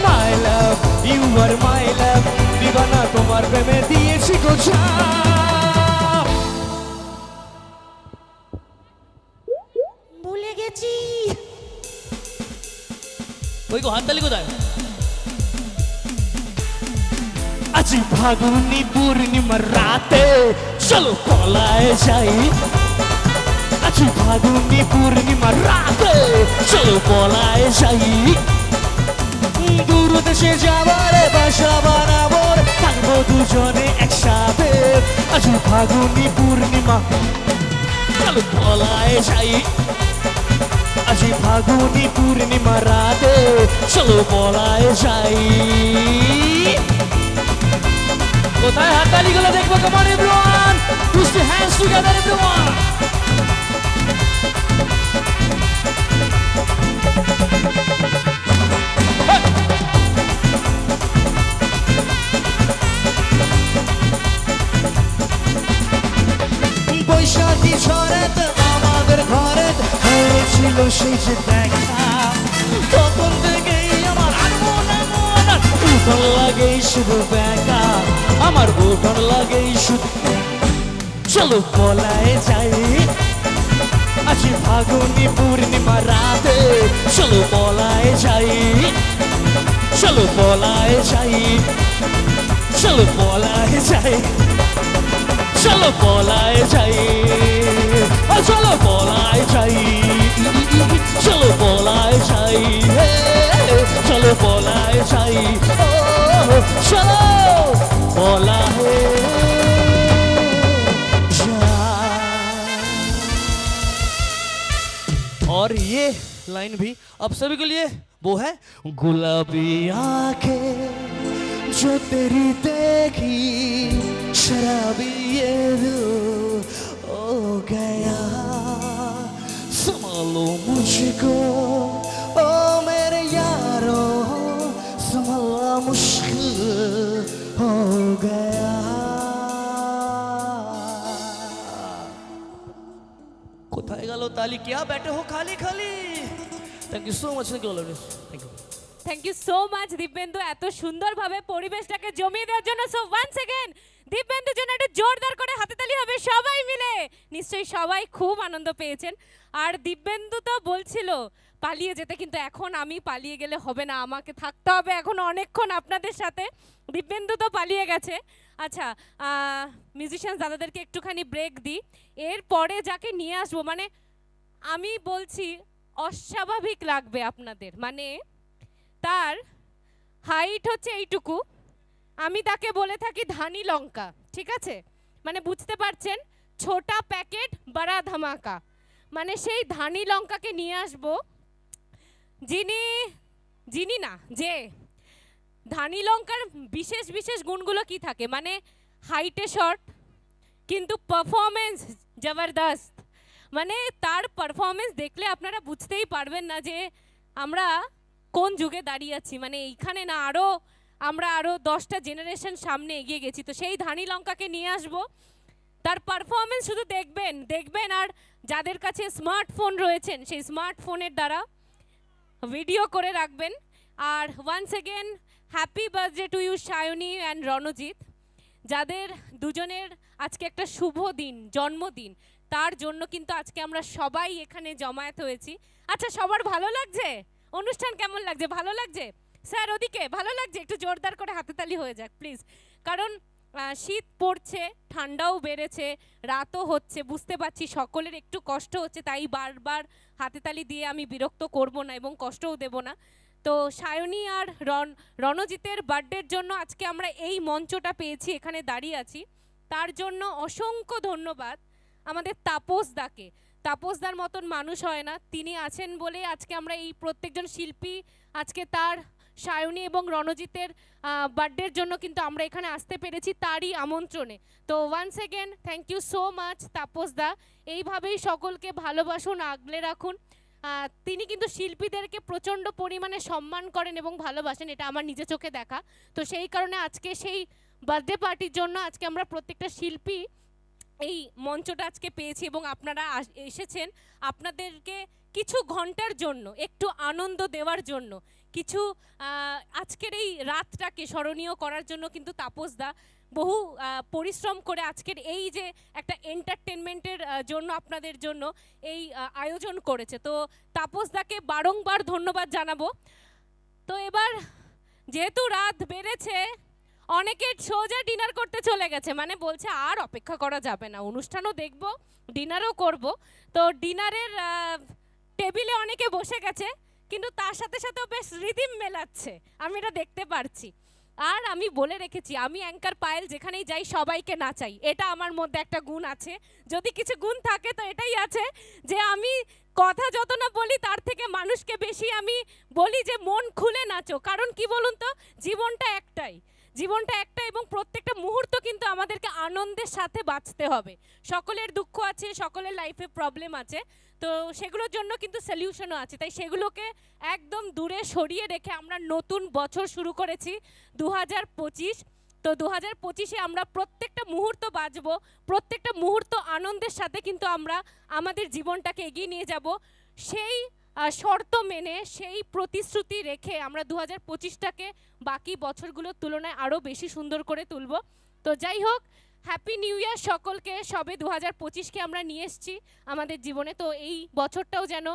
মাই লাভ ইউ আর মাই লাভ, দিবানা তোমার প্রেমে দিয়েছি গো জান। ভুলে গেছি। ওই গো হাততালি কোথায়? আজি ফাগুনি পূর্ণিমার রাতে চলো পলায় যাই, আজি ফাগুনি পূর্ণিমার রাতে চলো পলায় যাই। দূর দেশে যাবার বাসা বানাবো, থাকবো দুজনে একসাথে। আজি ফাগুনি পূর্ণিমা চলো পলায় যাই, আজি ফাগুনি পূর্ণিমা রাতে চলো পলায় যাই। কোথায় হাততালি গুলো দেখবো? Come on everyone, put your hands together everyone. বৈশাখী ঝড়েতে আমাদের ঘরে হয়েছিল সেই যে দেখা, তখন থেকেই আমার আনমন উঠন লাগে শুধু বেকা, আমার উঠন লাগে শুধু। চলো পলায় যাই, আজি ফাগুনি পূর্ণিমা রাতে চলো পলায় যাই, চলো পলায় যাই, চলো পলায় যাই, চলো পলায় যাই, চলো পলায় যাই, চলো পলায় যাই, চলো পলায় যাই, চলো পলায় যাই। और ये लाइन भी आप सभी के लिए वो है, गुलाबी आंखें जो तेरी देखी शराबी ये दिल हो गया, संभालो मुझको ओ मेरे यारो, संभालना मुश्किल हो गया। কোথায় গেল তালি? क्या बैठे हो खाली खाली? Thank you so much, thank you. Thank you so much Dibyendu, এত সুন্দরভাবে পরিবেশটাকে জমিয়ে দেওয়ার জন্য। সো ওয়ান্স अगेन দিব্যেন্দুর জন্য একটা জোরদার করে হাততালি হবে সবাই মিলে। নিশ্চয়ই সবাই খুব আনন্দ পেয়েছেন। আর দিব্যেন্দু তো বলছিল পালিয়ে যেতে, কিন্তু এখন আমি পালিয়ে গেলে হবে না, আমাকে থাকতে হবে এখন অনেকক্ষণ আপনাদের সাথে। দিব্যেন্দু তো পালিয়ে গেছে। আচ্ছা, মিউজিশিয়ান দাদাদেরকে একটুখানি ব্রেক দিই, এরপরে যাকে নিয়ে আসবো মানে আমি বলছি অস্বাভাবিক লাগবে আপনাদের, মানে তার হাইট হচ্ছে এইটুকু, আমি তাকে বলে থাকি ধানি লঙ্কা, ঠিক আছে? মানে বুঝতে পারছেন, ছোটা প্যাকেট বড়া ধামাকা, মানে সেই ধানি লঙ্কাকে নিয়ে আসবো, যিনি না যে ধানি লঙ্কার বিশেষ বিশেষ গুণগুলো কি থাকে, মানে হাইটে শর্ট কিন্তু পারফরমেন্স জবরদস্ত, মানে তার পারফরমেন্স দেখলে আপনারা বুঝতেই পারবেন না যে আমরা কোন যুগে দাঁড়িয়ে আছি, মানে এইখানে না আমরা আরও 10টা জেনারেশন সামনে এগিয়ে গেছি। তো সেই ধানি লঙ্কাকে নিয়ে আসবো, তার পারফরমেন্স শুধু দেখবেন আর যাদের কাছে স্মার্টফোন রয়েছেন সেই স্মার্টফোনের দ্বারা ভিডিও করে রাখবেন। আর once again happy birthday to you Sayani and Ranjit, যাদের দুজনের আজকে একটা শুভ দিন, জন্মদিন, তার জন্য কিন্তু আজকে আমরা সবাই এখানে জমায়েত হয়েছি। আচ্ছা, সবার ভালো লাগছে? অনুষ্ঠান কেমন লাগছে? ভালো লাগছে? স্যার ওদিকে ভালো লাগছে? একটু জোরদার করে হাতেতালি হয়ে যাক প্লিজ, কারণ শীত পড়ছে, ঠান্ডাও বেড়েছে, রাতও হচ্ছে, বুঝতে পারছি সকলের একটু কষ্ট হচ্ছে, তাই বারবার হাতেতালি দিয়ে আমি বিরক্ত করব না এবং কষ্টও দেব না। তো সায়নী আর রণজিতের বার্থডের জন্য আজকে আমরা এই মঞ্চটা পেয়েছি, এখানে দাঁড়িয়ে আছি, তার জন্য অসংখ্য ধন্যবাদ আমাদের তাপসদাকে। তাপসদার মতন মানুষ হয় না, তিনি আছেন বলে আজকে আমরা এই প্রত্যেকজন শিল্পী আজকে তার সায়নী এবং রণজিতের বার্থডের জন্য কিন্তু আমরা এখানে আসতে পেরেছি তারই আমন্ত্রণে। তো once again thank you so much তাপসদা, এইভাবেই সকলকে ভালোবাসুন, আগলে রাখুন। তিনি কিন্তু শিল্পীদেরকে প্রচণ্ড পরিমাণে সম্মান করেন এবং ভালোবাসেন, এটা আমার নিজে চোখে দেখা। তো সেই কারণে আজকে সেই বার্থডে পার্টির জন্য আজকে আমরা প্রত্যেকটা শিল্পী এই মঞ্চটা আজকে পেয়েছি এবং আপনারা এসেছেন আপনাদেরকে কিছু ঘন্টার জন্য একটু আনন্দ দেওয়ার জন্য, কিছু আজকের এই রাতটাকে স্মরণীয় করার জন্য কিন্তু তাপসদা বহু পরিশ্রম করে আজকের এই যে একটা এন্টারটেনমেন্টের জন্য আপনাদের জন্য এই আয়োজন করেছে। তো তাপসদাকে বারংবার ধন্যবাদ জানাবো। তো এবার যেহেতু রাত বেড়েছে, অনেকে সোজা ডিনার করতে চলে গেছে, মানে বলছে আর অপেক্ষা করা যাবে না, অনুষ্ঠানও দেখব ডিনারও করব। তো ডিনারের টেবিলে অনেকে বসে গেছে, কিন্তু তার সাথে সাথেও বেশ রিদিম মেলাচ্ছে, আমি এটা দেখতে পারছি। আর আমি বলে রেখেছি, আমি অ্যাঙ্কার পায়েল যেখানেই যাই সবাইকে নাচাই, এটা আমার মধ্যে একটা গুণ আছে। যদি কিছু গুণ থাকে তো এটাই আছে যে আমি কথা যত না বলি তার থেকে মানুষকে বেশি আমি বলি যে মন খুলে নাচো, কারণ কি বলুন তো, জীবনটা একটাই এবং প্রত্যেকটা মুহূর্ত কিন্তু আমাদেরকে আনন্দের সাথে বাঁচতে হবে। সকলের দুঃখ আছে, সকলের লাইফে প্রবলেম আছে, তো সেগুলোর জন্য কিন্তু সলিউশনও আছে, তাই সেগুলোকে একদম দূরে সরিয়ে রেখে আমরা নতুন বছর শুরু করেছি 2025। তো 2025-এ আমরা প্রত্যেকটা মুহূর্ত বাঁচবো, প্রত্যেকটা মুহূর্ত আনন্দের সাথে কিন্তু আমরা আমাদের জীবনটাকে এগিয়ে নিয়ে যাব। সেই শর্ত মেনে, সেই প্রতিশ্রুতি রেখে আমরা 2025টাকে বাকি বছরগুলোর তুলনায় আরও বেশি সুন্দর করে তুলব। তো যাই হোক, হ্যাপি নিউ ইয়ার সকলকে। সবে 2025কে আমরা নিয়ে এসেছি আমাদের জীবনে, তো এই বছরটাও যেন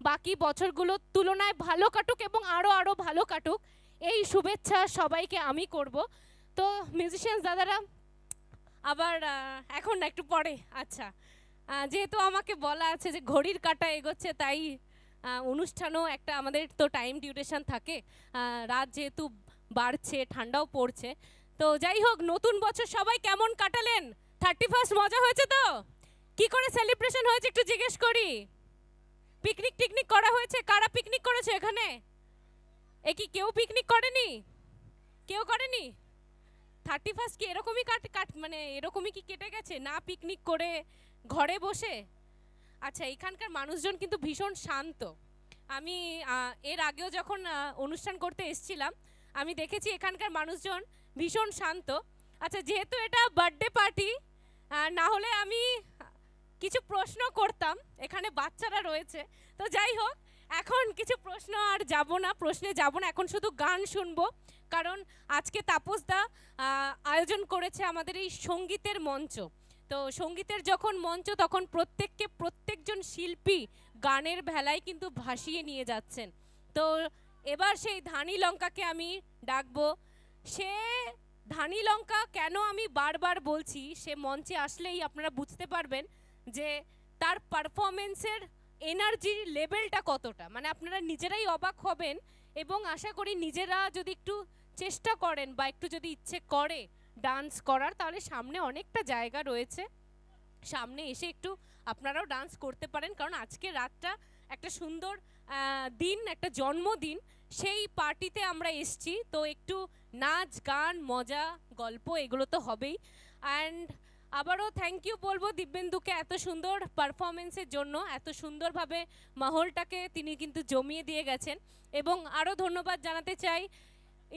বাকি বছরগুলোর তুলনায় ভালো কাটুক এবং আরও ভালো কাটুক, এই শুভেচ্ছা সবাইকে আমি করব। তো মিউজিশিয়ানস দাদারা আবার এখন না, একটু পরে, আচ্ছা যেহেতু আমাকে বলা আছে যে ঘড়ির কাঁটা এগোচ্ছে, তাই অনুষ্ঠানও একটা আমাদের তো টাইম ডিউরেশন থাকে, রাত যেহেতু বাড়ছে, ঠান্ডাও পড়ছে। তো যাই হোক, নতুন বছর সবাই কেমন কাটালেন? 31st মজা হয়েছে তো? কি করে সেলিব্রেশন হয়েছে একটু জিজ্ঞেস করি? পিকনিক করা হয়েছে? কারা পিকনিক করেছে এখানে? এ কি কেউ পিকনিক করেনি? কেউ করেনি? 31st কি এরকমই মানে এরকমই কি কেটে গেছে, না পিকনিক করে ঘরে বসে? আচ্ছা, এখানকার মানুষজন কিন্তু ভীষণ শান্ত। আমি এর আগেও যখন অনুষ্ঠান করতে এসেছিলাম আমি দেখেছি এখানকার মানুষজন ভীষণ শান্ত। আচ্ছা, যেহেতু এটা বার্থডে পার্টি, না হলে আমি কিছু প্রশ্ন করতাম, এখানে বাচ্চারা রয়েছে। তো যাই হোক, এখন কিছু প্রশ্ন আর প্রশ্নে যাব না, এখন শুধু গান শুনবো, কারণ আজকে তাপসদা আয়োজন করেছে আমাদের এই সঙ্গীতের মঞ্চ। তো সঙ্গীতের যখন মঞ্চ, তখন প্রত্যেকজন শিল্পী গানের ভেলায় কিন্তু ভাসিয়ে নিয়ে যাচ্ছেন। তো এবার সেই ধানি লঙ্কাকে আমি ডাকবো। সে ধানি লঙ্কা কেন আমি বারবার বলছি, সে মঞ্চে আসলেই আপনারা বুঝতে পারবেন যে তার পারফরমেন্সের এনার্জির লেভেলটা কতটা, মানে আপনারা নিজেরাই অবাক হবেন। এবং আশা করি নিজেরা যদি একটু চেষ্টা করেন বা একটু যদি ইচ্ছে করে ডান্স করার, তাহলে সামনে অনেকটা জায়গা রয়েছে, সামনে এসে একটু আপনারাও ডান্স করতে পারেন। কারণ আজকে রাতটা একটা সুন্দর দিন, একটা জন্মদিন, সেই পার্টিতে আমরা এসছি। তো একটু নাচ গান মজা গল্প এগুলো তো হবেই। অ্যান্ড আবারও থ্যাংক ইউ বলবো দিব্যেন্দুকে এত সুন্দর পারফরমেন্সের জন্য, এত সুন্দরভাবে মহলটাকে তিনি কিন্তু জমিয়ে দিয়ে গেছেন। এবং আরও ধন্যবাদ জানাতে চাই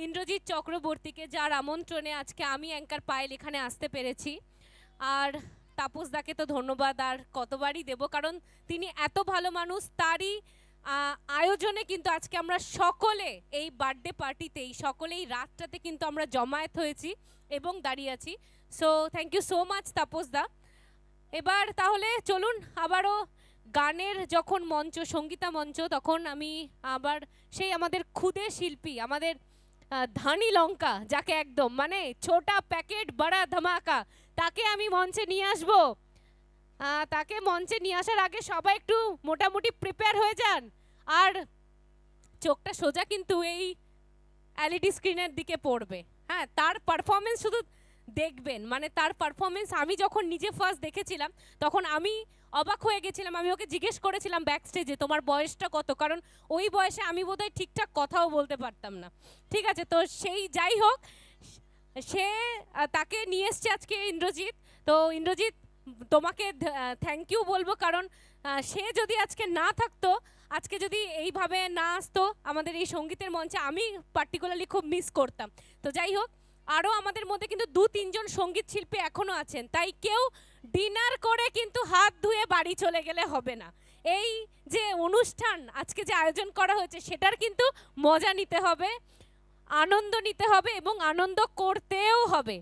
ইন্দ্রজিৎ চক্রবর্তীকে, যার আমন্ত্রণে আজকে আমি অ্যাঙ্কার পায়েল এখানে আসতে পেরেছি। আর তাপসদাকে তো ধন্যবাদ আর কতবারই দেব, কারণ তিনি এত ভালো মানুষ, তারই আয়োজনে কিন্তু আজকে আমরা সকলে এই বার্থডে পার্টিতেই সকলেই রাতটাতে কিন্তু আমরা জমায়েত হয়েছি এবং দাঁড়িয়ে আছি। So thank you so much তাপসদা। এবার তাহলে চলুন আবারও গানের যখন মঞ্চ, সঙ্গীতা মঞ্চ, তখন আমি আবার সেই আমাদের খুদে শিল্পী, আমাদের ধানি লঙ্কা, যাকে একদম মানে ছোটা প্যাকেট বড়া ধামাকা, তাকে আমি মঞ্চে নিয়ে আসবো। তাকে মঞ্চে নিয়ে আসার আগে সবাই একটু মোটামুটি প্রিপেয়ার হয়ে যান, আর চোখটা সোজা কিন্তু এই এলইডি স্ক্রিনের দিকে পড়বে। হ্যাঁ, তার পারফরমেন্স শুধু দেখবেন, মানে তার পারফরমেন্স আমি যখন নিজে ফার্স্ট দেখেছিলাম তখন আমি অবাক হয়ে গেছিলাম। আমি ওকে জিজ্ঞেস করেছিলাম ব্যাক স্টেজে, তোমার বয়সটা কত, কারণ ওই বয়সে আমি বোধহয় ঠিকঠাক কথাও বলতে পারতাম না। ঠিক আছে, তো সেই যাই হোক, সে তাকে নিয়ে এসছে আজকে ইন্দ্রজিৎ। তো ইন্দ্রজিৎ, তোমাকে থ্যাংক ইউ বলবো, কারণ সে যদি আজকে না থাকতো, আজকে যদি এইভাবে না আসতো আমাদের এই সঙ্গীতের মঞ্চে, আমি পার্টিকুলারলি খুব মিস করতাম। তো যাই হোক, আরও আমাদের মধ্যে কিন্তু 2-3 জন সঙ্গীত শিল্পী এখনও আছেন, তাই কেউ ডিনার করে কিন্তু হাত ধুয়ে বাড়ি চলে গেলে হবে না। এই যে অনুষ্ঠান আজকে যে আয়োজন করা হয়েছে, সেটার কিন্তু মজা নিতে হবে, আনন্দ নিতে হবে এবং আনন্দ করতেও হবে।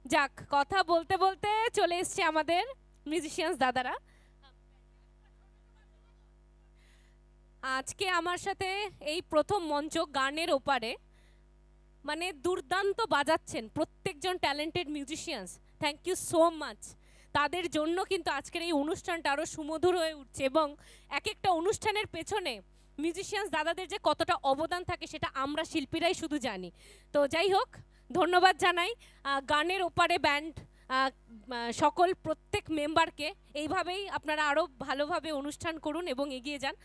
যাক, কথা বলতে বলতে চলে এসছে আমাদের মিউজিশিয়ানস দাদারা। আজকে আমার সাথে এই প্রথম মঞ্চ গানের ওপারে, মানে দুর্দান্ত বাজাচ্ছেন প্রত্যেকজন talented musicians. Thank you so much. তাদের জন্য কিন্তু আজকের এই অনুষ্ঠানটা আরও সুমধুর হয়ে উঠছে, এবং এক একটা অনুষ্ঠানের পেছনে মিউজিশিয়ানস দাদাদের যে কতটা অবদান থাকে সেটা আমরা শিল্পীরাই শুধু জানি। তো যাই হোক, ধন্যবাদ জানাই গানের ওপারে ব্যান্ড সকল প্রত্যেক মেম্বারকে। এইভাবেই আপনারা আরও ভালোভাবে অনুষ্ঠান করুন এবং এগিয়ে যান।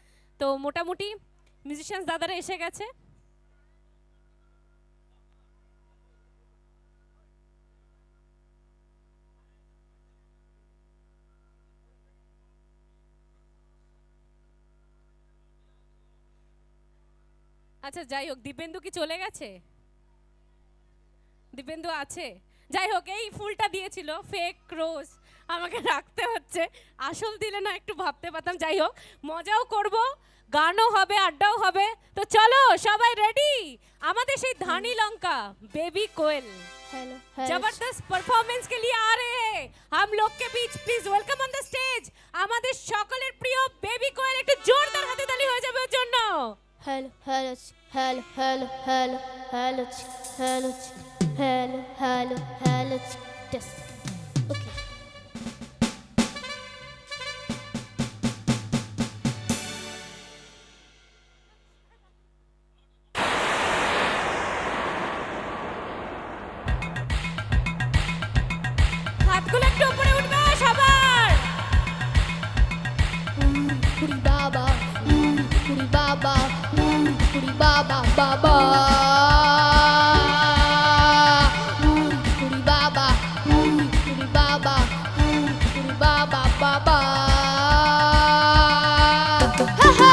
তো মোটামুটি মিউজিশিয়ানস দাদারা এসে গেছে। আচ্ছা, যাই হোক, দিব্যেন্দু কি চলে গেছে? দিব্যেন্দু আছে? যাই হোক, এই ফুলটা দিয়েছিল ফেক রোজ, আমাকে রাখতে হচ্ছে, আসল দিলে না একটু ভাবতে পারতাম। যাই হোক, মজাও করব, গানও হবে, আড্ডাও হবে। তো চলো সবাই রেডি, আমাদের সেই ধানি লঙ্কা बेबी कोयल जबरदस्त परफॉर्मेंस के लिए आ रहे हैं हम लोग के बीच। Please welcome on the stage আমাদের সকলের প্রিয় বেবি কোয়েল। একটু জোরদার হাতে তালি হয়ে যাবে ওর জন্য। Hello, hello, hello, hello, hello, hello, hello, hello, hello, hello, yes. Okay. হাতগুলো একটু উপরে উঠবে সবার। Puri baba, puri baba, puri baba, baba. Puri baba, puri baba, puri baba, baba. Ha ha.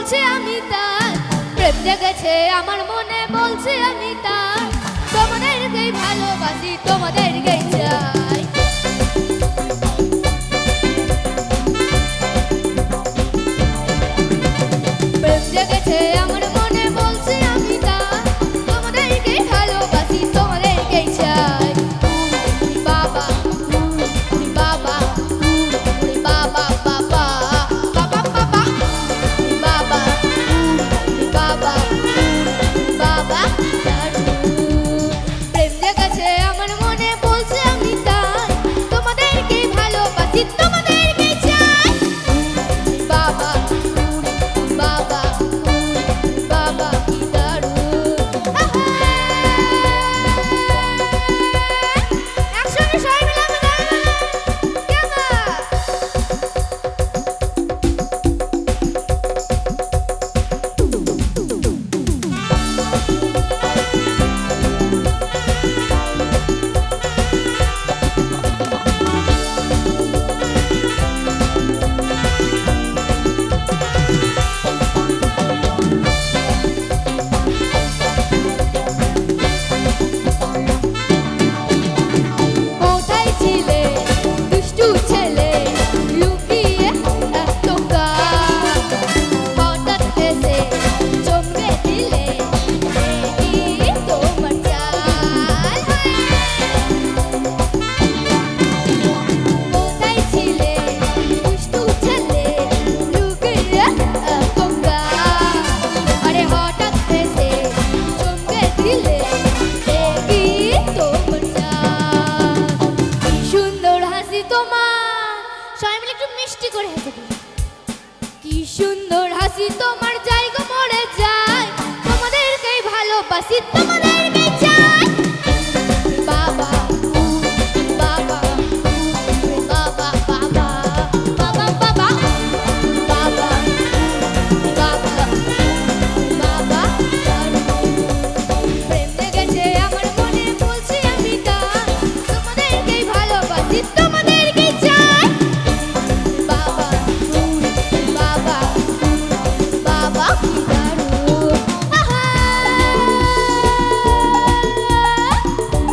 বলছি আমি তার প্রেম জেগেছে আমার মনে বলছি আমি তার তোমাদেরকেই ভালোবাসি তোমাদেরকেই চাই প্রেম জেগেছে আমার মনে বলছি আমি তার তোমাদেরকেই ভালোবাসি তোমাদেরকেই চাই বাবা বাবা বাবা বাবা বাবা বাবা বাবা বাবা বাবা প্রেম জেগেছে আমার মনে বলছে আমি তাই তোমাদেরকে ভালোবাসি তোমাদেরকে চাই বাবা বাবা বাবা কি দারুণ একসঙ্গে সবাই মিলে আমরা কেমন কোথায় ছিলে দুষ্টু ছেলে লুকিয়ে এত কাল হঠাৎ এসে চমকে দিলে এই তোমার চাল কোথায় ছিলে দুষ্টু ছেলে লুকিয়ে এত কাল আরে হঠাৎ এসে চমকে দিলে এই তোমার চাল কি সুন্দর হাসি তোমার সবাই মিলে একটু মিষ্টি করে হেসে দিই কি সুন্দর হাসি তোমার জায়গা মরে যায় তোমাদেরকেই ভালোবাসি তোমাদেরকেই চাই বাবা বাবা বাবা বাবা বাবা বাবা বাবা বাবা বাবা প্রেম জেগেছে আমার মনে বলছি আমি তার তোমাদেরকেই ভালোবাসি তোমাদেরকেই চাই বাবা বাবা বাবা